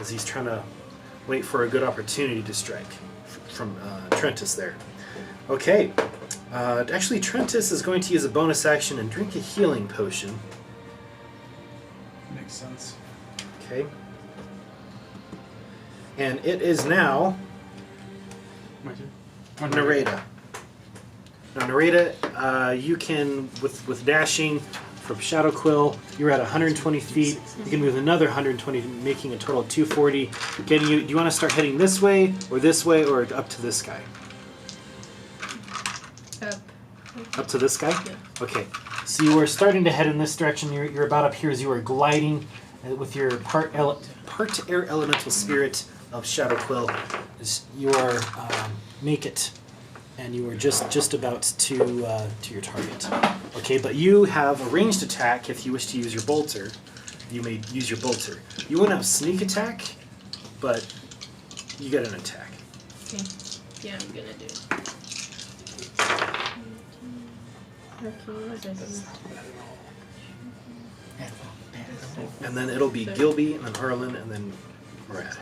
as he's trying to wait for a good opportunity to strike from Trentus there. Okay. Actually, Trentus is going to use a bonus action and drink a healing potion. Makes sense. Okay. And it is now My turn. Nareda. Now, Nareda, you can, with dashing from Shadow Quill, you're at 120 feet. You can move another 120, making a total of 240. Getting you. Do you want to start heading this way, or up to this guy? Up to this guy? Yeah. Okay. So you are starting to head in this direction. You're about up here as you are gliding with your part air elemental spirit of Shadow Quill. As you are make it, and you are just about to your target. Okay, but you have a ranged attack if you wish to use your bolter. You may use your bolter. You won't have sneak attack, but you get an attack. Okay. Yeah, I'm gonna do it. Okay, what is it? And then it'll be Gilby, and then Arlen, and then Murad.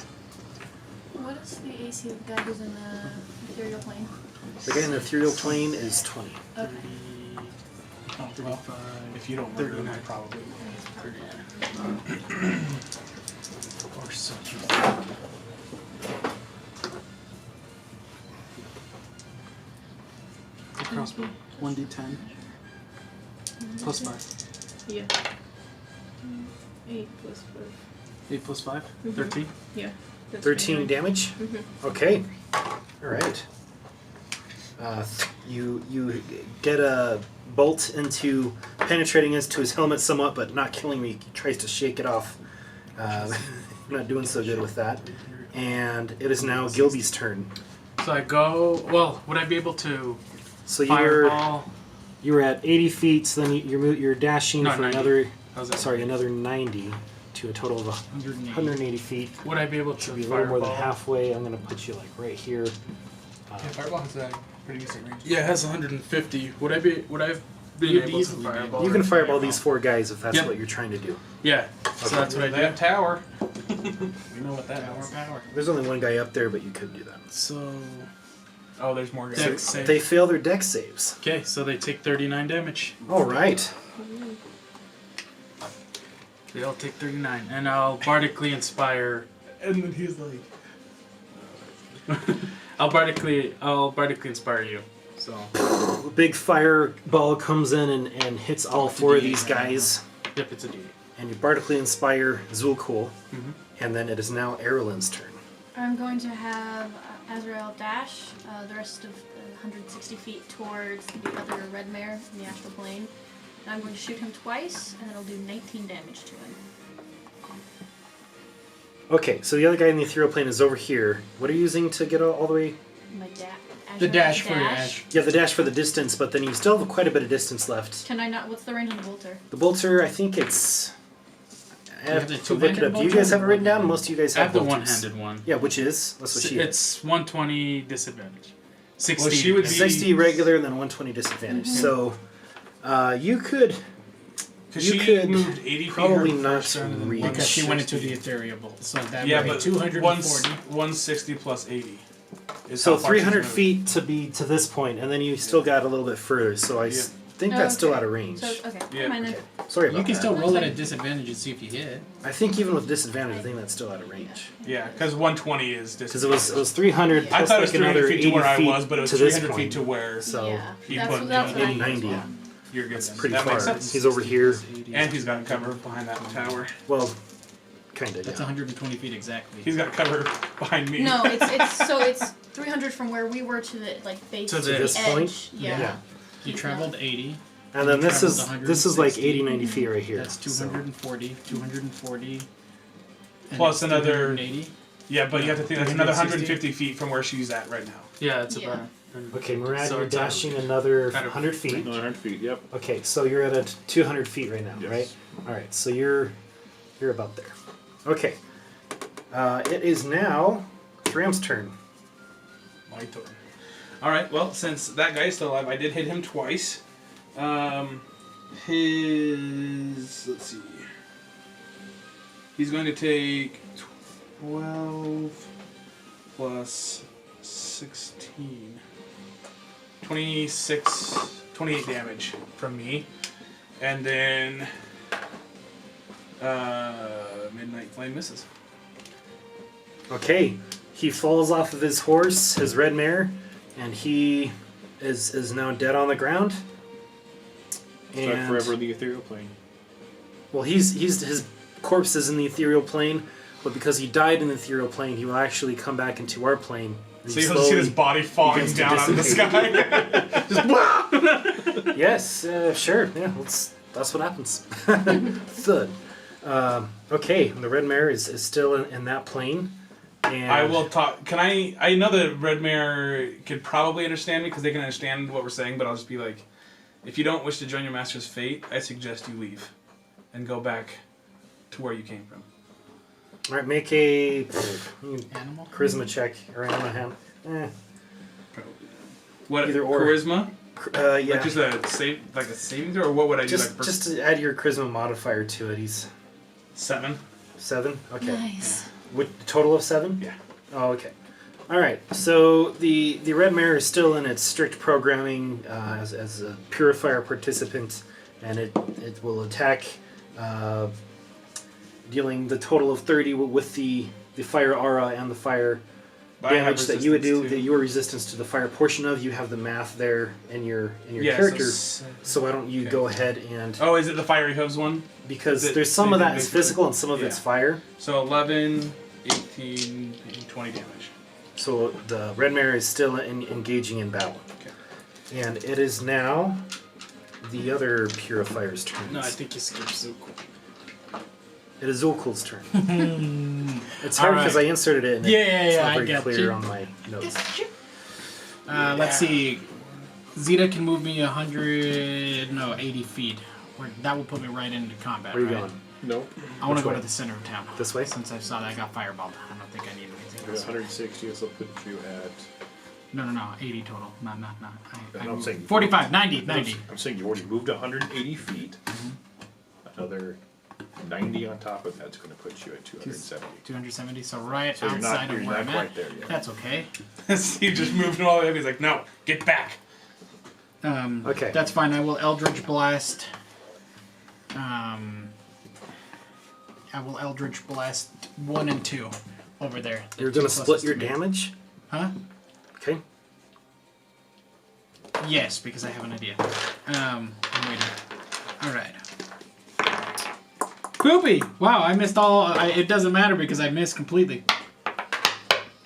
What is the AC of the guy who's in the ethereal plane? The guy in the ethereal plane is 20. Okay. Well, if you don't murder him, I probably. Or so cute. Crossbow. 1d10. Plus 5. Yeah. 8 plus 5. 8 plus 5? Mhm. 13. Yeah. That's 13 right. damage? Okay. Alright. You get a bolt into penetrating into his helmet somewhat, but not killing me. He tries to shake it off. Not doing so good with that. And it is now Gilby's turn. So I go. Well, would I be able to So fireball? you were at 80 feet, so then you're dashing No, for 90. another. How's that? Sorry, another 90 to a total of 180 feet. Would I be able to Should be a little more than fireball? halfway. I'm going to put you like right here. Fireball has a pretty decent range. Yeah, it has 150. Would I have been You'd able to easily be able fireball? to. You can fireball these 4 guys if that's Yeah. what you're trying to do. Yeah. So that's what I do. That tower. We know what that Power, is. power. There's only one guy up there, but you could do that. So Oh, there's more guys. Dex save. They fail their dex saves. Okay, so they take 39 damage. All right. They all take 39, and I'll bardically inspire. And then he's like, I'll bardically inspire you. So A big fireball comes in and hits all 4 of these guys. yep, it's a D8. And you bardically inspire Zulkul. Mhm. And then it is now Erlin's turn. I'm going to have Azrael dash the rest of 160 feet towards the other red mare in the astral plane. And I'm going to shoot him twice, and it'll do 19 damage to him. Okay, so the other guy in the ethereal plane is over here. What are you using to get all the way? My The dash for your ash. You have the dash for the distance, but then you still have quite a bit of distance left. Can I not? What's the range on the bolter? The bolter, I think it's... I have have the to look it two-handed up. Do you bolter guys have it or written down? one-handed? Most of you guys I have have the bolters. one-handed one. Yeah, which is? That's what she is. It's 120 disadvantage. 60. Well, she would be- 60 regular and then 120 disadvantage. So you could because You she could moved 80 feet probably her not first turn and then reach. Because she went into 160. the ethereal bolt. So that Yeah, would be but 240. 160 plus 80. Is so how far she's 300 moved. feet to be to this point, and then you still got a little bit further. So I think that's still Okay. out of range. So, okay, Yeah. never mind then. Sorry about You can that. still roll at a disadvantage and see if you hit. I think even with disadvantage, I think that's still out of range. Yeah, because 120 is Because it was 300 I plus thought it was like 300 another feet 80 to where I feet was, but it was to this 300 feet point. to where So yeah, he that's, put that's what I maybe did as 90. well. you're good. That's then. pretty that far. makes sense. He's over here. And he's got cover behind that tower. Well, kind of. That's Yeah. 120 feet exactly. He's got cover behind me. No, it's 300 from where we were to the base To to the this edge. point? Yeah. Yeah. You traveled 80. And then You this traveled is like 160. 80, 90 feet right here. That's 240. 240. And Plus it's another- 380. Yeah, but you have to think that's another 360. 150 feet from where she's at right now. Yeah, it's Yeah. about. Okay, Murad, So you're it's out. dashing another Kind of 100 feet. Another 100 feet, yep. Okay, so you're at a 200 feet right now, Yes. right? All right, so you're about there. Okay, it is now Thram's turn. My turn. Alright, well, since that guy's still alive, I did hit him twice. Let's see. He's going to take 12 plus 16. 28 damage from me. And then Midnight Flame misses. Okay, he falls off of his horse, his red mare, and he is now dead on the ground. Stuck forever in the ethereal plane. Well, he's his corpse is in the ethereal plane, but because he died in the ethereal plane, he will actually come back into our plane. and So you'll see his body falling begins to down out of the dissipate. sky. Yes, sure. Yeah, that's what happens. Thud. Okay, the red mare is still in that plane. And I will talk. Can I know the red mare could probably understand me because they can understand what we're saying, but I'll just be like, if you don't wish to join your master's fate, I suggest you leave and go back to where you came from. All right, make a Animal? charisma check or animal hand. What Either or. charisma? Yeah. Like just a saving throw, or what would I do? Just to add your charisma modifier to it. He's 7. 7. Okay. Nice. With total of 7. Yeah. Oh, okay. All right. So the red mare is still in its strict programming as a purifier participant, and it will attack, dealing the total of 30 with the fire aura and the fire But I have damage that you would do. resistance, too. Your resistance to the fire portion of you have the math there in your Yeah, character. so So why don't you okay. go ahead and Oh, is it the fiery hooves one? because Is it- there's some they of do that is basically- physical and some of it's Yeah. fire. So 11, 18, 20 damage. So the red mare is still engaging in battle. Okay. And it is now the other purifier's turn. No, I think you skipped Zuko. It is Zulkul's turn. It's hard Alright. because I inserted it and Yeah, it's yeah, not I very get clear you. on my notes. Let's see. Zeta can move me 80 feet. That will put me right into combat, Where are you right? going? Nope. I want Which to go way? to the center of town. This way? Since I saw that I got fireballed. I don't think I need anything You're else. 160, so I'll put you at. No. 80 total. Not. I I'm moved- saying 45, 90. I'm saying you already moved 180 feet. Another 90 on top of that's going to put you at 270. 270, so right So you're outside not of where I'm at. quite there yet. That's okay. Steve just moved it all the way up. He's like, no, get back. Okay. That's fine. I will Eldritch Blast. I will Eldritch Blast 1 and 2 over there. The You're two going to split closest your to me. damage? Huh? Okay. Yes, because I have an idea. I'm waiting. All right. Poopy! Wow, I missed all. It doesn't matter because I missed completely.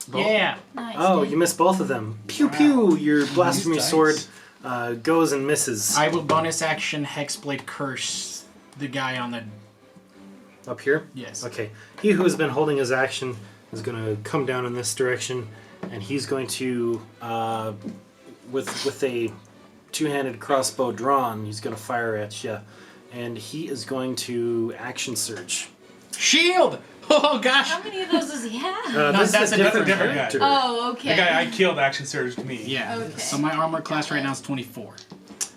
Both? Yeah. Nice. Oh, dude. you missed both of them. Pew pew! Your blasphemy dice. sword goes and misses. I will bonus action Hexblade Curse the guy on the. Up here? Yes. Okay. He who has been holding his action is going to come down in this direction, and he's going to, with a two-handed crossbow drawn, he's going to fire at you, and he is going to action surge. Shield! Oh gosh! How many of those does he have? No, This that's is a different guy. character. Oh, okay. The guy I killed action surged me. Yeah. Okay. So my armor class right now is 24.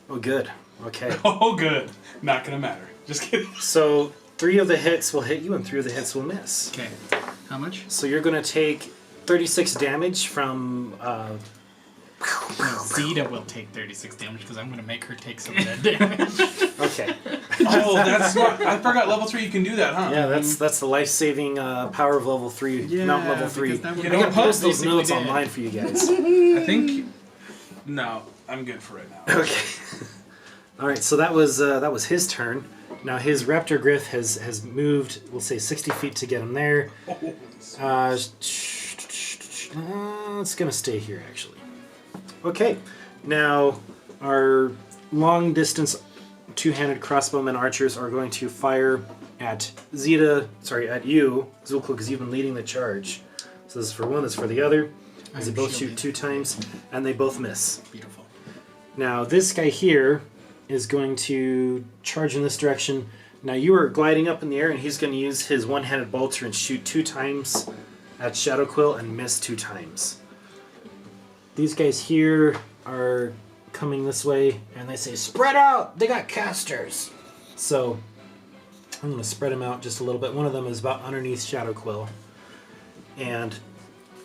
Oh, good. Okay. Oh, good. Not gonna matter. Just kidding. So 3 of the hits will hit you, and 3 of the hits will miss. Okay. How much? So you're going to take 36 damage from. No, Zeta will take 36 damage because I'm going to make her take some of that damage. Okay. Oh, that's smart. I forgot level 3 you can do that, huh? Yeah, that's the life-saving power of level 3, mountain level 3. because that would You I know can what post those basically notes did. online for you guys. I think. No, I'm good for right now. Okay. All right, so that was his turn. Now his raptor griff has moved. We'll say 60 feet to get him there. It's gonna stay here actually. Okay. Now our long distance two-handed crossbowmen archers are going to fire at at you, Zulko, because you've been leading the charge. So this is for one, this is for the other. As they I'm both shielded. shoot 2 times, and they both miss. Beautiful. Now this guy here is going to charge in this direction. Now you are gliding up in the air, and he's going to use his one-handed bolter and shoot 2 times at Shadow Quill and miss 2 times. These guys here are coming this way, and they say, "Spread out! They got casters!" So I'm going to spread them out just a little bit. One of them is about underneath Shadow Quill. And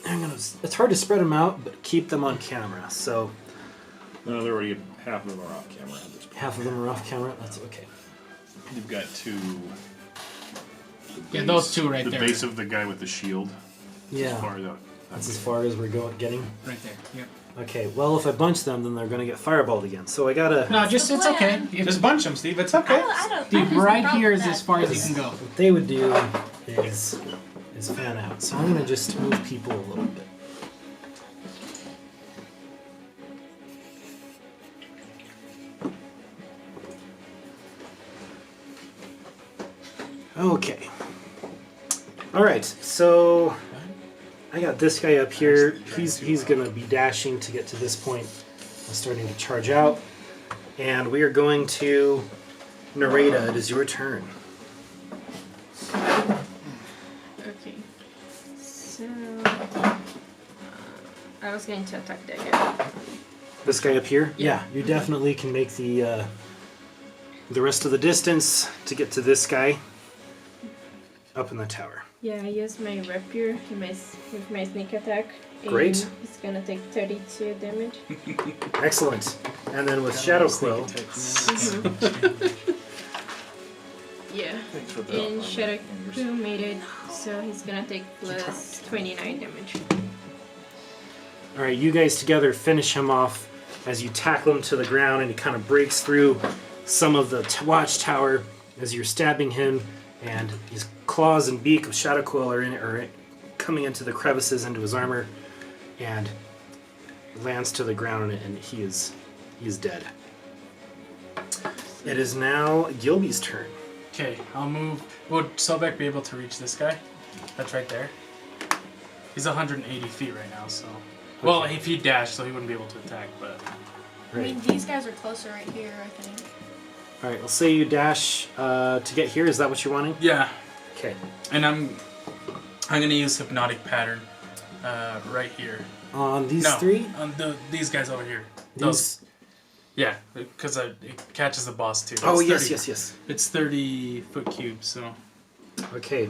it's hard to spread them out, but keep them on camera. So No, they're already half of them are off camera at this point. half of them are off camera. That's okay. You've got 2. Yeah, those 2 right the there. The base of the guy with the shield. Yeah, As far as that's as far as we're getting. Right there. Yep. Okay, well, if I bunch them, then they're going to get fireballed again. So I gotta. No, just the it's okay. plan. If, Just bunch them, Steve. It's I okay. don't Steve, have no right problem here with is that. as far as you can go. What they would do is fan out. So I'm going to just move people a little bit. Okay. All right. So I got this guy up here. He's gonna be dashing to get to this point. I'm starting to charge out, and we are going to Nareda. It is your turn. Okay. So I was going to attack that guy. This guy up here. Yeah, you definitely can make the rest of the distance to get to this guy up in the tower. Yeah, I use my rapier with my sneak attack. Great. And it's gonna take 32 damage. Excellent. And then with Shadow Quill, Yeah. Thanks for the And Shadow Quill made it, so he's gonna take plus 29 damage. all right, you guys together finish him off as you tackle him to the ground, and he kind of breaks through some of the watchtower as you're stabbing him, and his claws and beak of Shadow Quill are coming into the crevices into his armor, and lands to the ground, and he is dead. It is now Gilby's turn. Okay, I'll move. Would Sobek be able to reach this guy? That's right there. He's 180 feet right now, so. Well, if he dashed, so he wouldn't be able to attack, but. I mean, these guys are closer right here, I think. All right, we'll say you dash to get here. Is that what you're wanting? Yeah, Okay. and I'm gonna use hypnotic pattern right here. On these No, three? on these guys over here. These? Those, yeah, because it catches the boss too. Oh, It's yes, 30 yes. It's 30 foot cubes, so. Okay.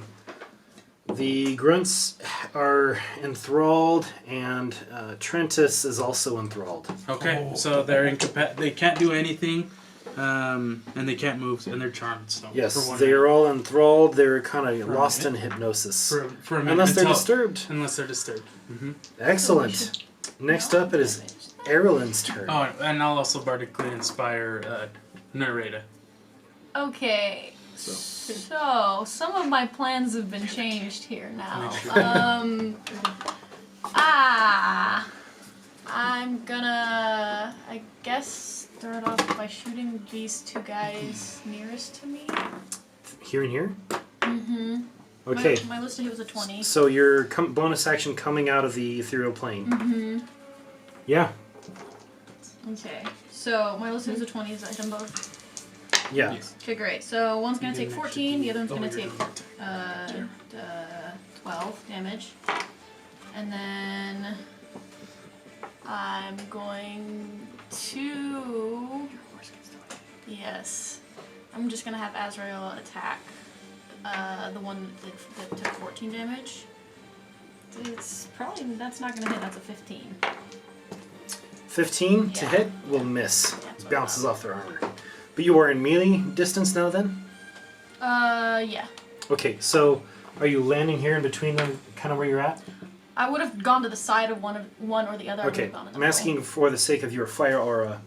The grunts are enthralled, and Trentus is also enthralled. Okay, so they're they can't do anything, and they can't move, and they're charmed. So Yes, for one they minute. are all enthralled. They're kind of For a lost in minute. hypnosis. For a minute. Unless they're until- disturbed. Unless they're disturbed. Mm-hmm. Excellent. Next up, it is Erlen's turn. Oh, and I'll also bardically inspire Nareda. Okay. So, some of my plans have been changed here now. Make sure. I'm gonna, I guess, start off by shooting these two guys nearest to me. Here and here? Mm-hmm. Okay. My list of hit was a 20. So your bonus action coming out of the ethereal plane. Mm-hmm. Yeah. Okay. So, my list of hit was a 20. Is that done both? Yeah. Okay, great. So, one's gonna take 14, the other one's gonna Oh, you're take doing 12 damage. And then I'm going to... Yes. I'm just gonna have Azrael attack the one that took 14 damage. It's probably... That's not gonna hit. That's a 15. 15 to Yeah. hit will miss. Yeah. Bounces off their armor. But you are in melee distance now then? Yeah. Okay, so are you landing here in between them, kind of where you're at? I would have gone to the side of one or the other. I would Okay, have gone in the I'm middle. asking for the sake of your fire aura,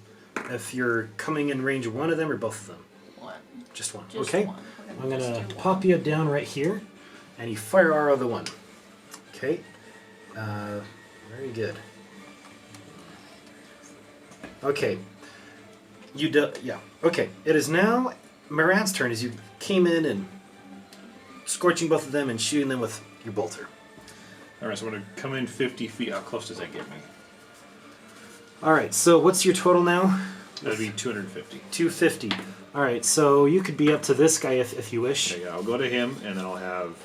if you're coming in range of one of them or both of them. One. Just one. Just Okay. one. I'm just gonna do pop one. you down right here, and you fire aura the one. Okay. Very good. Okay. Yeah. Okay. It is now Marad's turn as you came in and scorching both of them and shooting them with your bolter. Alright, so I'm going to come in 50 feet. How close does that get me? All right. So what's your total now? That'd be 250. 250. All right. So you could be up to this guy if you wish. Okay, I'll go to him, and then I'll have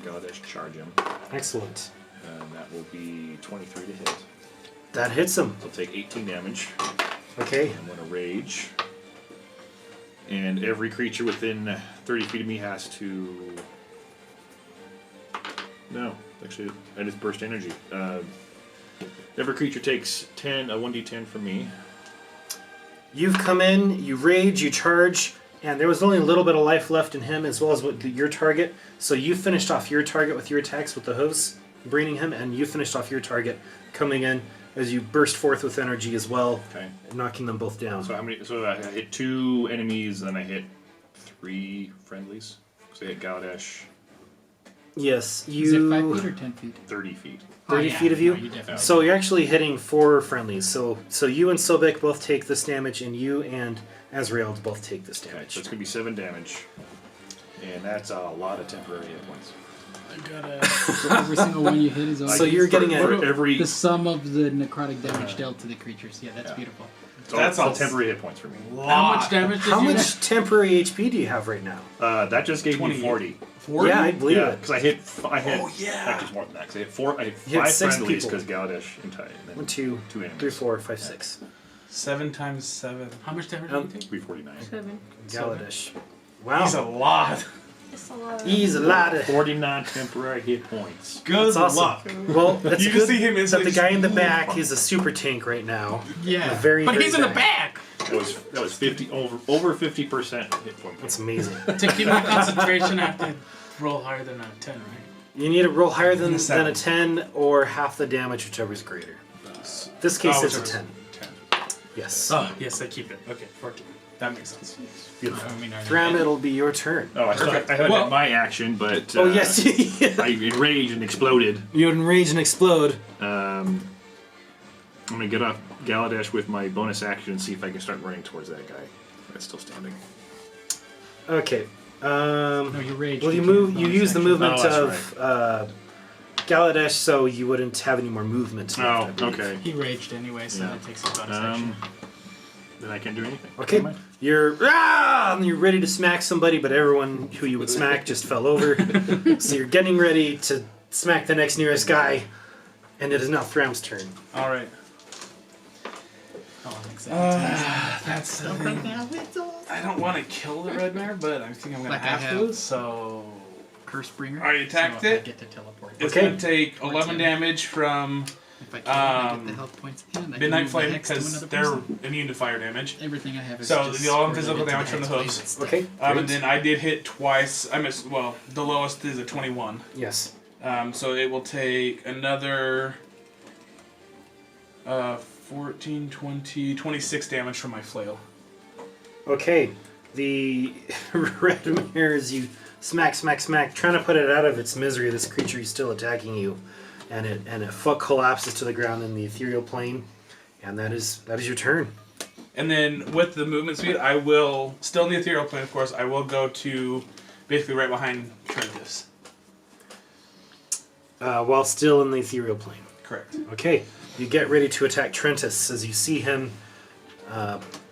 Galadesh charge him. Excellent. And that will be 23 to hit. That hits him. So I'll take 18 damage. Okay. I'm going to rage. And every creature within 30 feet of me has to... No, actually, I just burst energy. Every creature takes a 1d10 from me. You've come in, you rage, you charge, and there was only a little bit of life left in him as well as your target. So you finished off your target with your attacks with the hooves, braining him, and you finished off your target coming in as you burst forth with energy as well, Okay. knocking them both down. So how many? So I hit 2 enemies, then I hit 3 friendlies. So I hit Galadesh Yes, Is it 5 you... feet or 10 feet? 30 feet. 30 feet of you? No, you definitely. So you're actually hitting 4 friendlies. So you and Sobek both take this damage, and you and Azrael both take this Okay, damage. so it's going to be 7 damage. And that's a lot of temporary hit points. I gotta. So every single one you hit is So you're getting for every. the sum of the necrotic damage dealt to the creatures. Yeah, that's beautiful. That's all temporary hit points for me. How much damage did How you much temporary HP do you have right now? That just gave me 28. 40. 40? Yeah, I believe Yeah, it. because I hit. Oh, yeah. Actually, more than that. 'Cause I hit four. I hit You hit 5 6 friendlies people. because Gallaudet and Ty. And then 1, 2, 2 enemies. 3, 4, 5, 6. 7 times 7. How much damage did you take? 349. 7. Gallaudet. Wow. He's a lot. It's a lot. He's a lot of. 49 temporary hit points. Good That's awesome. luck. Well, that's You good just see him that instantly the guy in the just- back is a super tank right now. Yeah, Very, but very he's in the bad. back. That was 50 over 50% hit point. That's amazing. To keep my concentration, I have to roll higher than a 10, right? You need to roll higher than a Seven. 10 or half the damage, whichever is greater. This case it's a whichever's 10. 10. Yes. Oh, yes, I keep it. Okay, 14. That makes sense. Beautiful. I mean, Thram, it'll be your turn. Oh, I had Well- my action, but Oh, yes. I enraged and exploded. You would enrage and explode. I'm gonna get off Gallaudet with my bonus action and see if I can start running towards that guy. That's still standing. Okay. No, you rage. Well, you can't move. You bonus use the action. movement Oh, that's of Gallaudet, so you wouldn't have any more movement. left, I Oh, believe. okay. He raged anyway, so Yeah. that takes his bonus action. Then I can't do anything. Okay, Never mind. you're ready to smack somebody, but everyone who you would smack just fell over. So you're getting ready to smack the next nearest guy, and it is now Thram's turn. All right. Oh, exactly. That's the thing. I don't want to kill the red mare, but I think I'm going Like to I have have. to, so... Curse bringer. Already attacked so it? I get to teleport. It's Okay. going to take 11 damage from If I can, I get the health points and I can Midnight move Flame, next to because another they're person. immune to fire damage. Everything I have is So, just the 11 related physical to damage from the hex hooves. blades and Okay. stuff. And then I did hit twice. I missed, well, the lowest is a 21. Yes. So it will take another 14, 20, 26 damage from my flail. Okay. The red mare, as you smack, trying to put it out of its misery. This creature is still attacking you, and it collapses to the ground in the ethereal plane, and that is your turn. And then with the movement speed, I will, still in the ethereal plane, of course, I will go to basically right behind Trentus. While still in the ethereal plane. Correct. Okay, you get ready to attack Trentus. As you see him,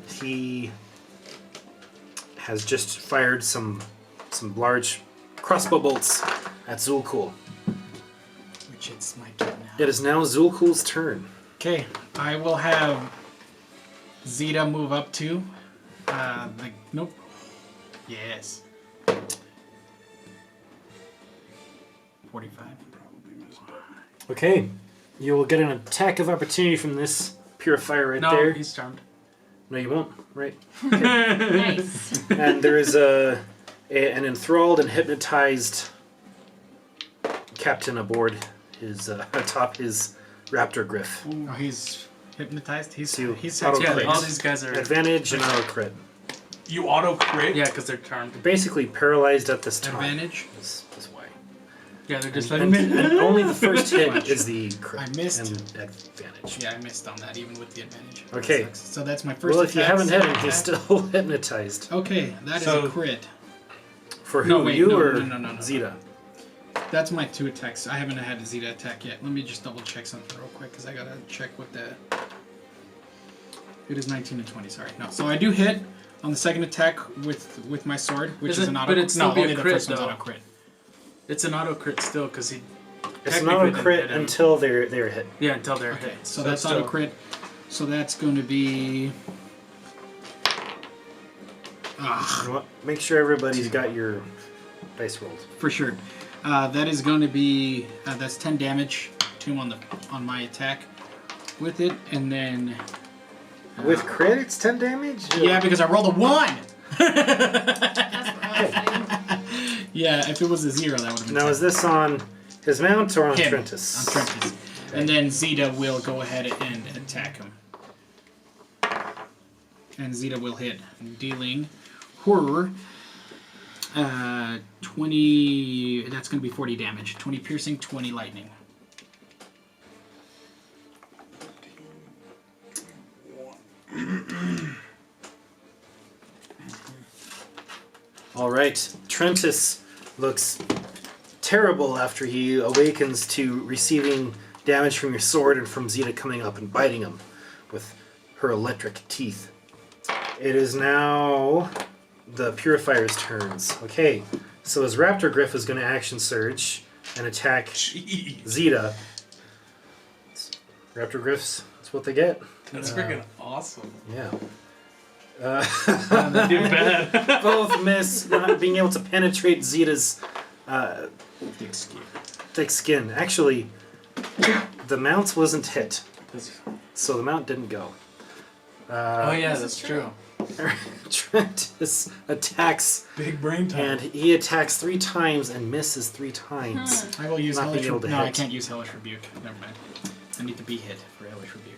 he has just fired some large crossbow bolts at Zulkul. Which it's my turn now. It is now Zulkul's turn. Okay, I will have Zeta move up to. Nope. Yes. 45. Okay, you will get an attack of opportunity from this purifier right No, there. he's charmed. No, you won't. Right. Nice. And there is an enthralled and hypnotized captain aboard his atop his raptor griff. Oh, he's hypnotized. He's So he's auto Yeah, crit. all these guys are. Advantage and auto crit. You auto crit? Yeah, because they're charmed. Basically paralyzed at this time. advantage. Is why. Yeah, they're just like. And only the first hit is the crit. I missed. And advantage. Yeah, I missed on that even with the advantage. Okay. That sucks. So that's my first. Well, if you attack, haven't hit him, second he's attack. still hypnotized. Okay, that is So- a crit. For who? No, wait, you no, or no. Zeta? That's my 2 attacks. I haven't had a Zeta attack yet. Let me just double check something real quick because I gotta check what the. It is 19 and 20. Sorry, no. So I do hit on the second attack with my sword, which Is is it- an auto. but it'd still no, be a only the crit, first one's though. auto crit. It's an auto crit still, because he. It's technically not a didn't crit hit him. until they're hit. Yeah, until they're Okay, hit. so that's still- auto crit. So that's going to be. You know what? Make sure everybody's got your dice rolled. For sure. That is going to be that's 10 damage to him on my attack with it, and then With crit, it's 10 damage? yeah, because I rolled a 1. That's what I was saying. Yeah, if it was a 0, that would have been. Now, 10. is this on his mount or on Him. Trentus? On Trentus. And then Zeta will go ahead and attack him. And Zeta will hit, dealing horror. 20. That's going to be 40 damage. 20 piercing, 20 lightning. All right. Trentus looks terrible after he awakens to receiving damage from your sword and from Zeta coming up and biting him with her electric teeth. It is now the Purifier's turns. Okay, so his Raptor Griff is going to action surge and attack Zeta. Raptor Griffs, that's what they get. That's freaking awesome. Yeah. Not too bad. Both miss, not being able to penetrate Zeta's thick skin. Actually, the mount wasn't hit, so the mount didn't go. Oh yeah, that's true. Trentus attacks, Big brain time. and he attacks 3 times and misses 3 times. I will use Not being Hellish able to No, I hit. can't use Hellish Rebuke. Never mind. I need to be hit for Hellish Rebuke.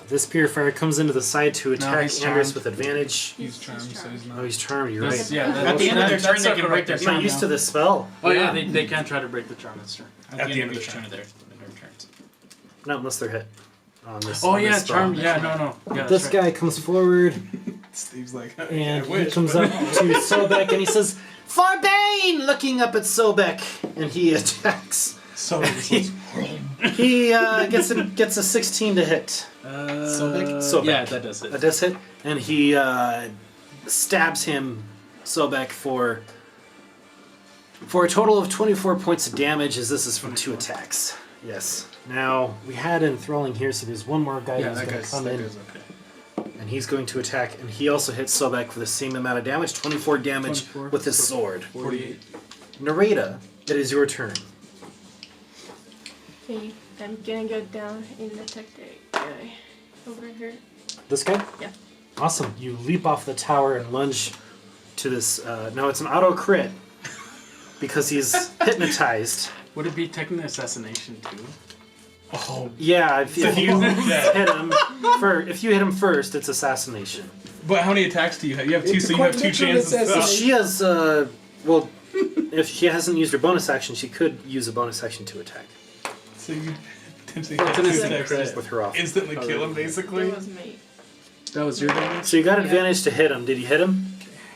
This Purifier comes into the side to attack he's Andres charmed. with advantage. He's charmed, so he's not. Oh, he's charmed, you're That's- right. Yeah, At the end of their that's turn, they not can break their correct. I'm not charm used to now. this spell. Oh yeah, they can't try to break the charm. That's true. At the end of each turn of their turns. Not unless they're hit. On this, Oh on yeah, this spell. charm. Yeah, no. Yeah, This that's right. guy comes forward Steve's like, and I he wish, comes but up to Sobek and he says, "For Bane!" looking up at Sobek, and he attacks. So He gets a 16 to hit. Sobek? Yeah, that does That it. does hit, and he stabs him, Sobek, for a total of 24 points of damage, as this is from 2 attacks. Yes. Now, we had enthralling here, so there's one more guy Yeah, who's that going to guy's come in, okay. and he's going to attack, and he also hits Sobek for the same amount of damage, 24 damage 24, with his so sword. 48. Narita, it is your turn. Okay, I'm gonna go down and attack the guy over here. This guy? Yeah. Awesome. You leap off the tower and lunge to this. Now it's an auto crit because he's hypnotized. Would it be technically assassination too? oh, Yeah, if you yeah. hit him if you hit him first, it's assassination. But how many attacks do you have? You have 2, so you have 2 chances. Well, she has well, if she hasn't used her bonus action, she could use a bonus action to attack So you potentially Well, have it's 2 an attacks. crit. with her off. Instantly kill him, That basically. was me. That was your damage. So you got Yeah. advantage to hit him. Did you hit him?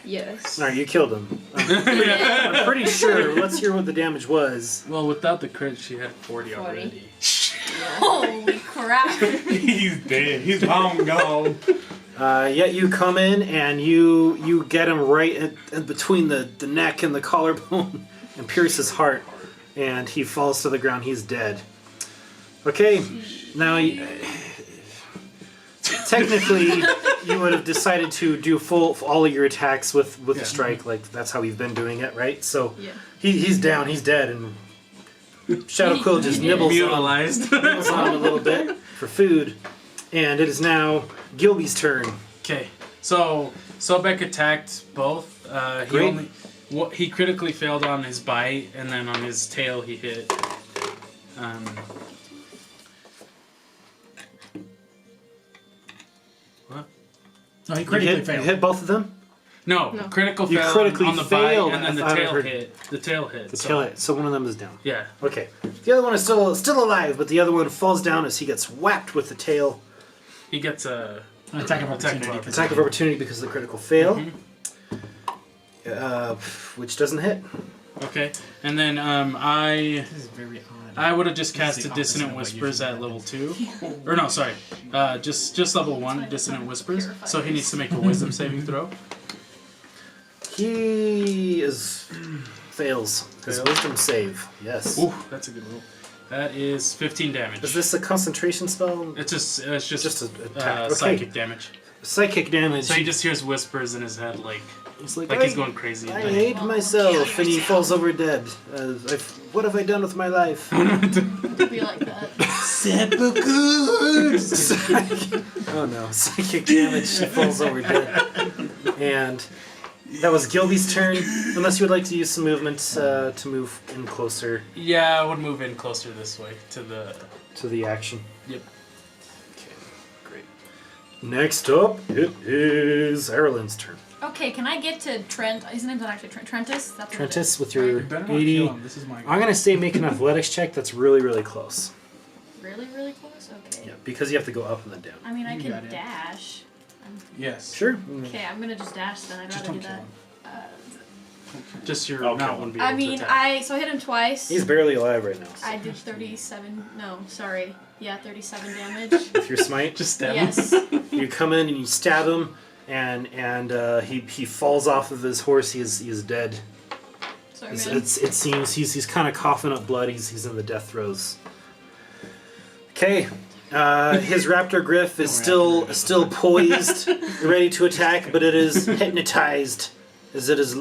Yes. No, you killed him. I'm pretty sure. Let's hear what the damage was. Well, without the crit, she had 40 40. already. Holy crap! He's dead. He's long gone. Yet you come in and you get him right in between the neck and the collarbone and pierce his heart, and he falls to the ground. He's dead. Okay, now technically you would have decided to do all of your attacks with Yeah. the strike, like that's how we've been doing it, right? So Yeah. he's down, he's dead, and Shadow Quill just nibbles Mutilized. on him a little bit for food, and it is now Gilby's turn. Okay, so Sobek attacked both. Great. He critically failed on his bite, and then on his tail he hit. What? No, he You critically hit, failed. you hit both of them. No, No. critical You fail critically on the failed. bite, and then the I thought I tail heard- hit. The tail hit. The so, tail hit. So one of them is down. Yeah. Okay. The other one is still alive, but the other one falls down as he gets whacked with the tail. He gets a. An attack of opportunity. Attack of because Attack of opportunity because of the critical fail, Mhm. which doesn't hit. Okay, and then I This is very odd. would have just This is casted the opposite Dissonant of what Whispers usually at level 2. Or no, sorry. Just level 1, Dissonant Whispers. So he needs to make a Wisdom saving throw. He fails his Fails. wisdom save. Yes. Ooh, that's a good roll. That is 15 damage. Is this a concentration spell? It's just Just an attack. Okay. psychic damage. Psychic damage. So he just hears whispers in his head, like It's like he's going crazy. I Like, hate myself, and he falls over dead. What have I done with my life? To be like that. Oh no, psychic damage. He falls over dead. And that was Gilby's turn. Unless you would like to use some movement to move in closer yeah, I would move in closer this way to the. action. Yep. Okay, great. Next up, it is Erlen's turn. Okay, can I get to Trent? His name's not actually Trent. Trentus? That's what it Trentus, is. with your You better not 80. kill him. This is my I'm gonna say make an athletics check that's really, really close. Really, really close? Okay. Yeah, because you have to go up and then down. I mean, I You can got it. dash. Yes. Sure. Okay, I'm gonna just dash then. I'd Just rather don't do kill that. him. Just your Okay. mount wouldn't be able I to mean, attack. so I hit him twice. He's barely alive right now. I did 37. No, sorry. Yeah, 37 damage. With your smite, Just stab him. Yes. you come in and you stab him, and he falls off of his horse. He is dead. Sorry, It man. seems he's kind of coughing up blood. He's in the death throes. Okay, his raptor griff is still poised, ready to attack, but it is hypnotized as it is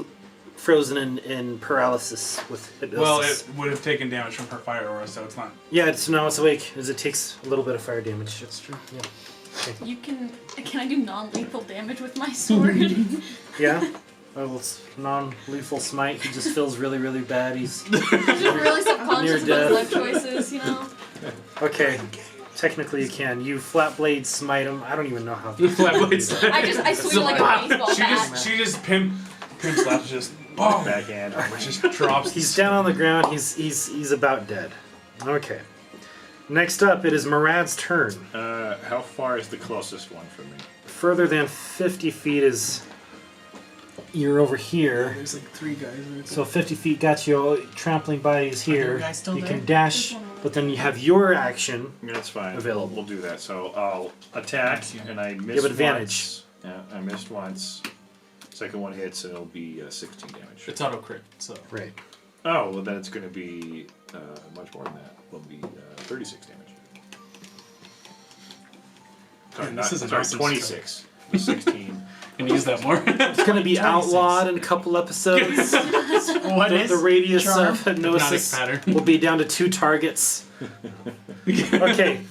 frozen in paralysis with hypnosis. Well, it would have taken damage from her fire aura, so it's not. Yeah, now it's awake, as it takes a little bit of fire damage. That's true. Yeah. You can I do non-lethal damage with my sword? Yeah. Well, it's non-lethal smite. He just feels really, really bad. He's I'm just really subconscious Near about death. life choices, you know? okay. Technically, you can. You flat blade smite him. I don't even know how. Flat blade smite. I swing like a baseball bat. She just pimp slaps just boom. Backhand. Just drops. He's down on the ground. He's about dead. Okay. Next up, it is Murad's turn. How far is the closest one from me? Further than 50 feet is. You're over here. There's like 3 guys right So 50 feet got you. Trampling bodies here. you guys still You there? can dash, but then you have your action. That's fine. Available. We'll do that. So I'll attack, and I missed have advantage. once. Yeah, I missed once. Second one hits, and it'll be 16 damage. It's auto crit, so. Right. Oh, well then it's going to be much more than that. It'll be 36 damage. Sorry, Man, this is an sorry, awesome 26. The 16. Can use that more. It's going to be outlawed in a couple episodes. What The, is the radius charm? of hypnosis Hypnotic pattern. will be down to 2 targets. Okay.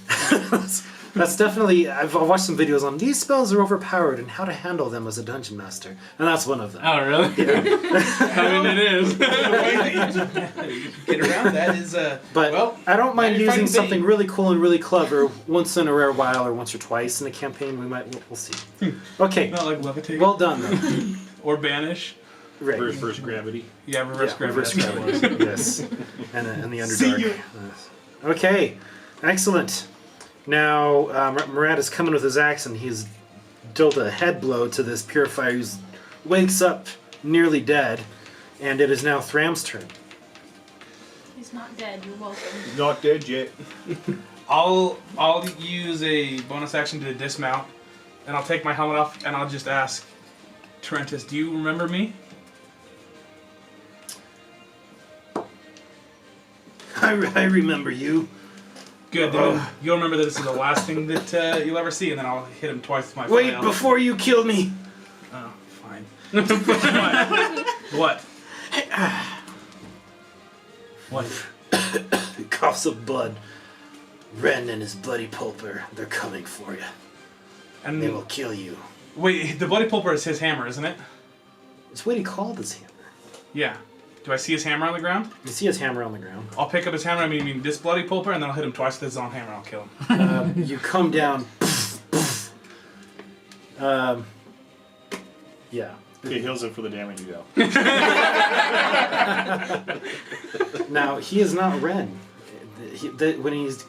That's definitely. I've watched some videos on these spells are overpowered and how to handle them as a dungeon master, and that's one of them. Oh, really? I mean, it is. The way that you get around that is But well, I don't mind now you're using fighting something Bane. really cool and really clever once in a rare while or once or twice in a campaign. We'll see. Okay. not like levitate Well done though. or banish. Right. Reverse gravity. Yeah, reverse Yeah, gravity. reverse that's what it gravity. was. Yes. And the See Underdark. you. Okay. Excellent. Now, Murad is coming with his axe and he's dealt a head blow to this purifier who wakes up nearly dead, and it is now Thram's turn. He's not dead, you're welcome. Not dead yet. I'll use a bonus action to dismount, and I'll take my helmet off, and I'll just ask Tarentus, do you remember me? I remember you. Good. Then you'll remember that this is the last thing that you'll ever see, and then I'll hit him twice with my Wait, flail. before you kill me. Oh, fine. What? What? He coughs up blood. Ren and his bloody pulper, they're coming for you. And They will kill you. wait, the bloody pulper is his hammer, isn't it? It's what he called his hammer. Yeah. Do I see his hammer on the ground? You see his hammer on the ground. I'll pick up his hammer. I mean this bloody pulper, and then I'll hit him twice with his own hammer. And I'll kill him. You come down. Yeah. Okay, heals it for the damage you dealt. Now, he is not Ren. When he's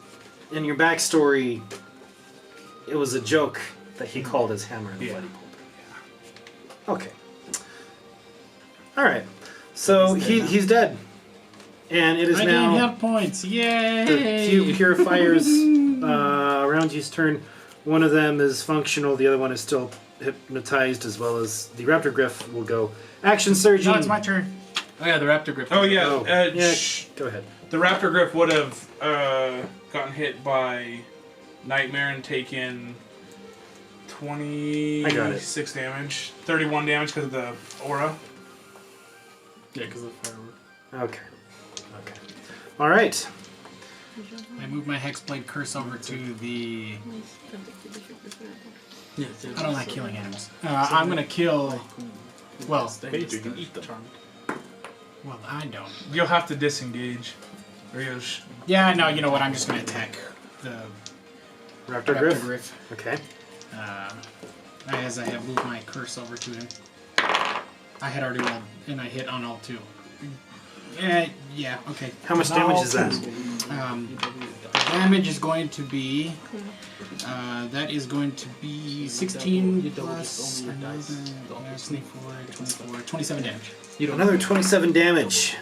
in your backstory, it was a joke that he called his hammer the Yeah. bloody pulper. Okay. Alright. So he's dead. And it is I now gain health points. the Yay! purifiers around you's turn. One of them is functional, the other one is still hypnotized, as well as the Raptor Griff will go. Action surging. No, it's my turn. Oh, yeah, the Raptor Grip. Oh yeah. Oh, yeah, go ahead. The Raptor Griff would have gotten hit by Nightmare and taken 26 damage, 31 damage because of the aura. Yeah, because of the firework. Okay. All right. I move my Hexblade Curse over to the. Yeah, I don't like killing animals. I'm gonna kill. Well, Hey, you can eat them. well, I don't. You'll have to disengage. Or you'll Yeah, no. You know what? I'm just gonna attack the Raptor Raptor Griff. Griff. Okay. As I have moved my curse over to him. I had already rolled, and I hit on all 2. Yeah, okay. How much Not damage all is that? 2. The damage is going to be. That is going to be 16 plus 24, 27 damage. Another 27 damage.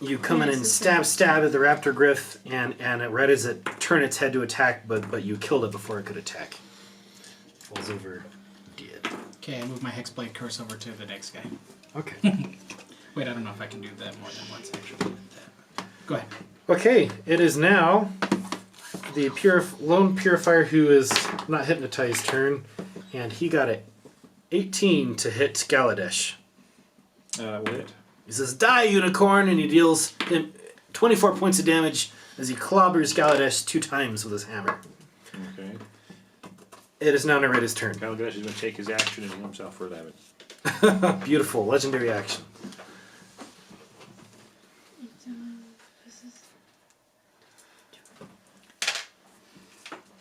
You come in and stab at the raptor griff, and right as it turned its head to attack, but you killed it before it could attack. Falls over dead. Okay, I move my Hexblade Curse over to the next guy. Okay. Wait, I don't know if I can do that more than once, actually. Go ahead. Okay, it is now the lone purifier who is not hypnotized turn, and he got a 18 to hit Galadesh. That will hit. He says, "Die, unicorn!" and he deals him 24 points of damage as he clobbers Galadesh 2 times with his hammer. Okay. It is now Nereida's turn. Galadesh is going to take his action and heal himself for that. Beautiful, legendary action.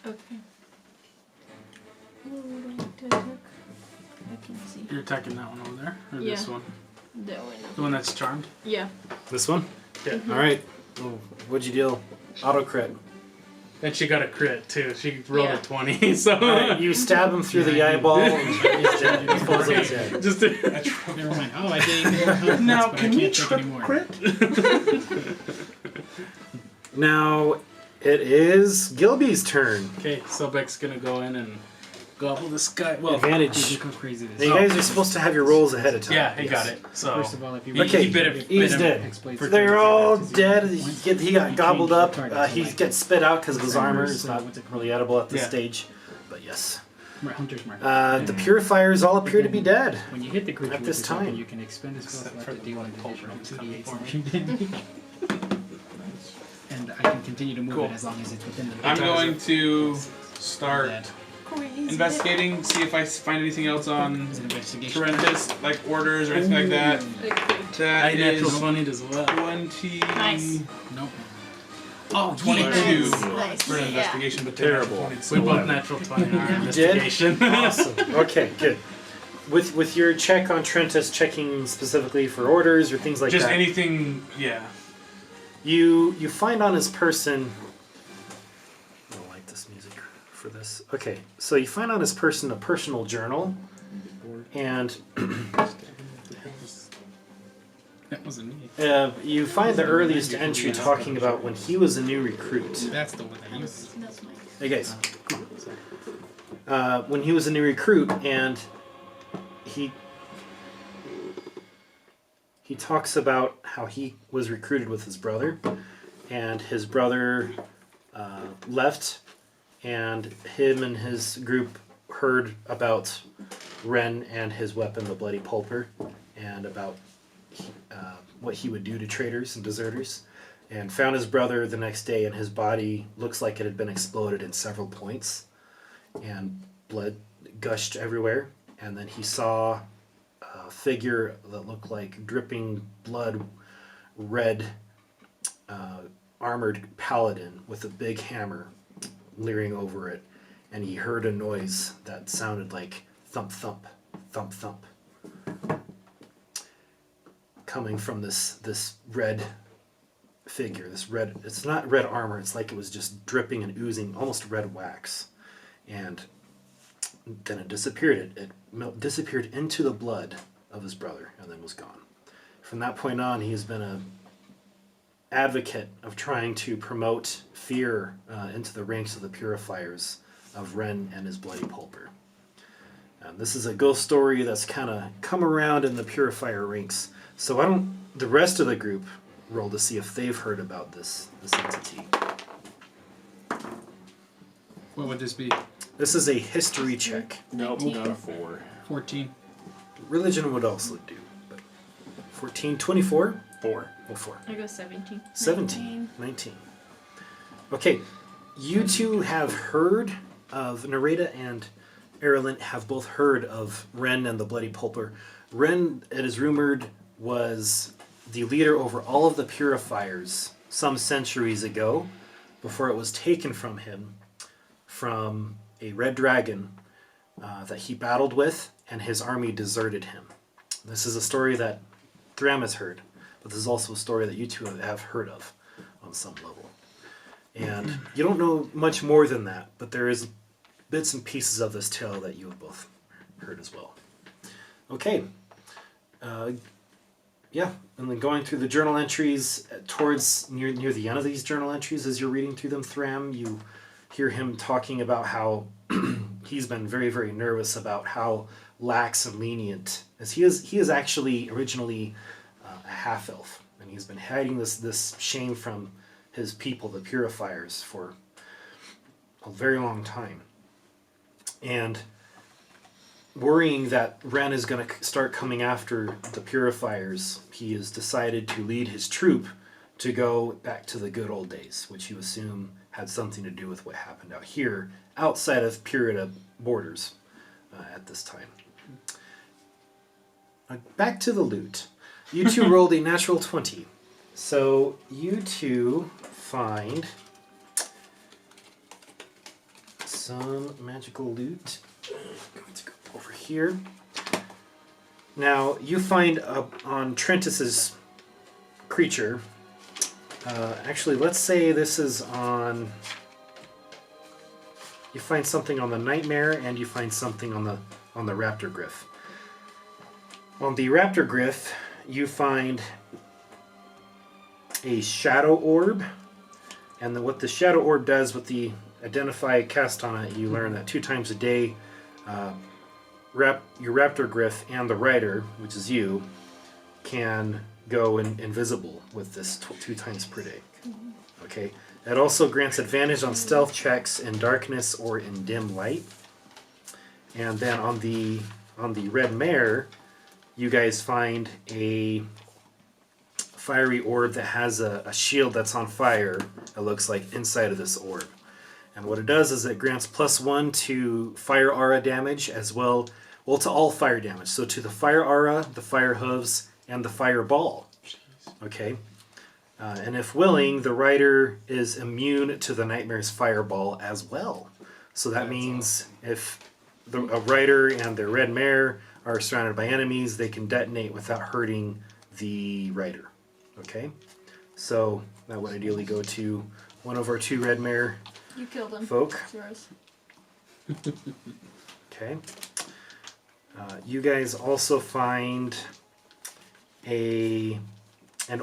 Okay. I can see. You're attacking that one over there? Or Yeah. this one? That one. The one that's charmed? Yeah. This one? Yeah. All right. Oh, what'd you deal? Auto crit. And she got a crit too. She rolled Yeah. a 20, so. All right, you stab him through the eyeball, and he's dead. He falls on his head. Just Never mind. Oh, I gave you health Now, points, but can I we can't take trip any more. crit? Now it is Gilby's turn. Okay, Sobek's gonna go in and gobble this guy. Well, Advantage. Look how crazy this Now, you guys are supposed to have your rolls ahead of time. yeah, he Yes. got it. So First of all, if you Okay, he bit it. he's bit him. dead. Hexblade So for they're 30 all seconds, dead. points. He got gobbled up. He Target gets spit out because of his armor. It's not What's it called? really edible at this Yeah. stage. But yes. Hunter's Mark. The purifiers all appear to be dead. When you hit the creature at this with this weapon, time. you can expend a spell Except slot for to the deal an blood additional pulper 2d8 coming slashing damage. And I can continue to move Cool. it as long as it's within the. I'm going to start That Crazy. investigating, see if I find anything else on is an investigation. Torrentis, like orders or anything like that. Okay. That I natural is 20 as well. 20. Nice. Nope. Oh, 22 Nice. for an Yeah. investigation, but Terrible. the natural 20 is We still both 11. natural 20 in our did? investigation. Awesome. Okay, good. With your check on Trentus checking specifically for orders or things like Just that, anything, yeah. you find on his person. I don't like this music for this. Okay, so you find on his person a personal journal, and That wasn't me. you find the earliest entry talking about when he was a new recruit. That's the one I used. That's my. Hey guys, when he was a new recruit, and he talks about how he was recruited with his brother, and his brother left, and him and his group heard about Ren and his weapon, the Bloody Pulper, and about what he would do to traitors and deserters, and found his brother the next day, and his body looks like it had been exploded in several points, and blood gushed everywhere, and then he saw a figure that looked like dripping blood, red, armored paladin with a big hammer leering over it, and he heard a noise that sounded like thump thump, thump thump, coming from this red figure, this red, it's not red armor, it's like it was just dripping and oozing almost red wax, and then it disappeared. It disappeared into the blood of his brother and then was gone. From that point on, he has been a advocate of trying to promote fear into the ranks of the purifiers of Ren and his Bloody Pulper. This is a ghost story that's kind of come around in the purifier ranks. So why don't the rest of the group roll to see if they've heard about this entity. What would this be? This is a history check. Nope, 19. not a 4. 14. Religion would also do. But 14, 24? 4. Oh, 4. I go 17. 17, 19. Okay, you two have heard of Nereda and Erlin have both heard of Ren and the Bloody Pulper. Ren, it is rumored, was the leader over all of the purifiers some centuries ago, before it was taken from him from a red dragon that he battled with, and his army deserted him. This is a story that Thram has heard, but this is also a story that you two have heard of. on some level. And you don't know much more than that, but there is bits and pieces of this tale that you have both heard as well. Okay. Yeah, and then going through the journal entries towards near the end of these journal entries, as you're reading through them, Thram, you hear him talking about how he's been very, very nervous about how lax and lenient, as he is actually originally a half elf, and he's been hiding this shame from his people, the purifiers, for a very long time, and worrying that Ren is going to start coming after the purifiers, he has decided to lead his troop to go back to the good old days, which you assume had something to do with what happened out here, outside of Purita borders at this time. Back to the loot. You two rolled a natural 20. So you two find some magical loot. I'm going to go over here. Now, you find on Trentus's creature, actually, let's say this is on, you find something on the Nightmare and you find something on the Raptor Gryph. On the Raptor Gryph, you find a Shadow Orb, and then what the Shadow Orb does with the Identify cast on it, you learn that 2 times a day, your Raptor Gryph and the Rider, which is you, can go invisible with this 2 times per day. Okay. It also grants advantage on stealth checks in darkness or in dim light. And then on the Red Mare, you guys find a fiery orb that has a shield that's on fire. It looks like inside of this orb. And what it does is it grants +1 to fire aura damage as well to all fire damage. So to the fire aura, the fire hooves, and the fireball. Okay. And if willing, the rider is immune to the Nightmare's fireball as well. So that means if a rider and their red mare are surrounded by enemies, they can detonate without hurting the rider. Okay? So that would ideally go to one of our 2 red mare You killed him. folk. It's yours. Okay. You guys also find an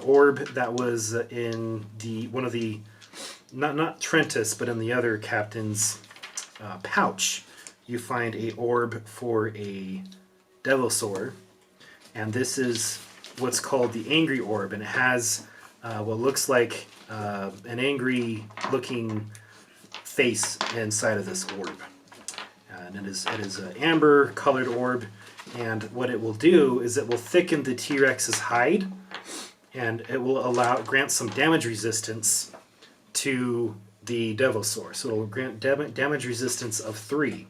orb that was in one of the not Trentus, but in the other captain's pouch. You find a orb for a Devilsaur, and this is what's called the Angry Orb, and it has what looks like an angry looking face inside of this orb. And it is an amber colored orb, and what it will do is it will thicken the T-Rex's hide, and it will grant some damage resistance to the Devilsaur. So it will grant damage resistance of 3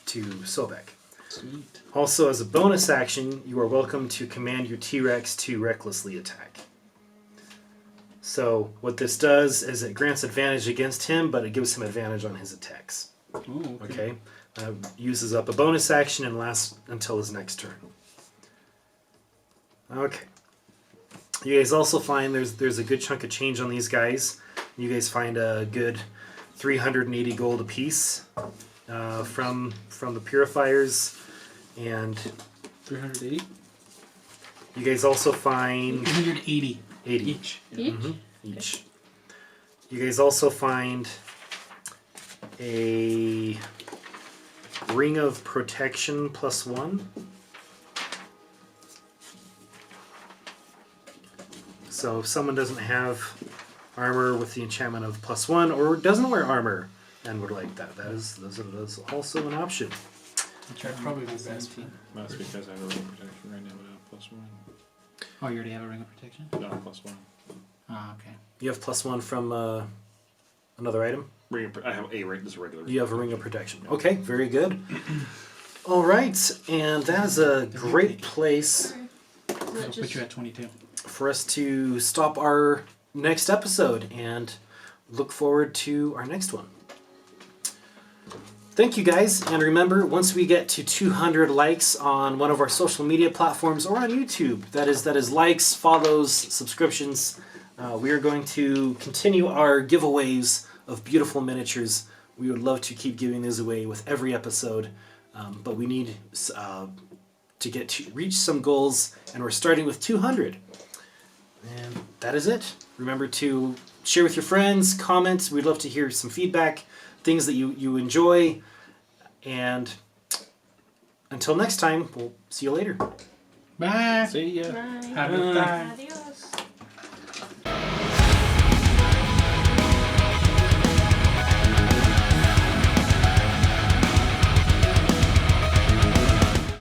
to Sobek. Sweet. Also, as a bonus action, you are welcome to command your T-Rex to recklessly attack. So what this does is it grants advantage against him, but it gives him advantage on his attacks. Ooh, Okay? Uses up a bonus action and lasts until his next turn. Okay. You guys also find there's a good chunk of change on these guys. You guys find a good 380 gold apiece from the purifiers, and 380? you guys also find 380 80 each. Each? each. You guys also find a Ring of Protection +1. So if someone doesn't have armor with the enchantment of +1 or doesn't wear armor and would like that, that is also an option. Which would probably be best. That's because I have a ring of protection right now without +1. Oh, you already have a ring of protection? No, +1. Oh, okay. You have +1 from another item? I have a ring. This is a regular. You have a Ring of Protection. Okay, very good. All right, and that is a great place That'll put you at 22. for us to stop our next episode and look forward to our next one. Thank you guys, and remember, once we get to 200 likes on one of our social media platforms or on YouTube, that is likes, follows, subscriptions, we are going to continue our giveaways of beautiful miniatures. We would love to keep giving these away with every episode, but we need to reach some goals, and we're starting with 200. And that is it. Remember to share with your friends, comments. We'd love to hear some feedback, things that you enjoy. And until next time, we'll see you later. Bye. See ya. Bye. Have a good time. Adios.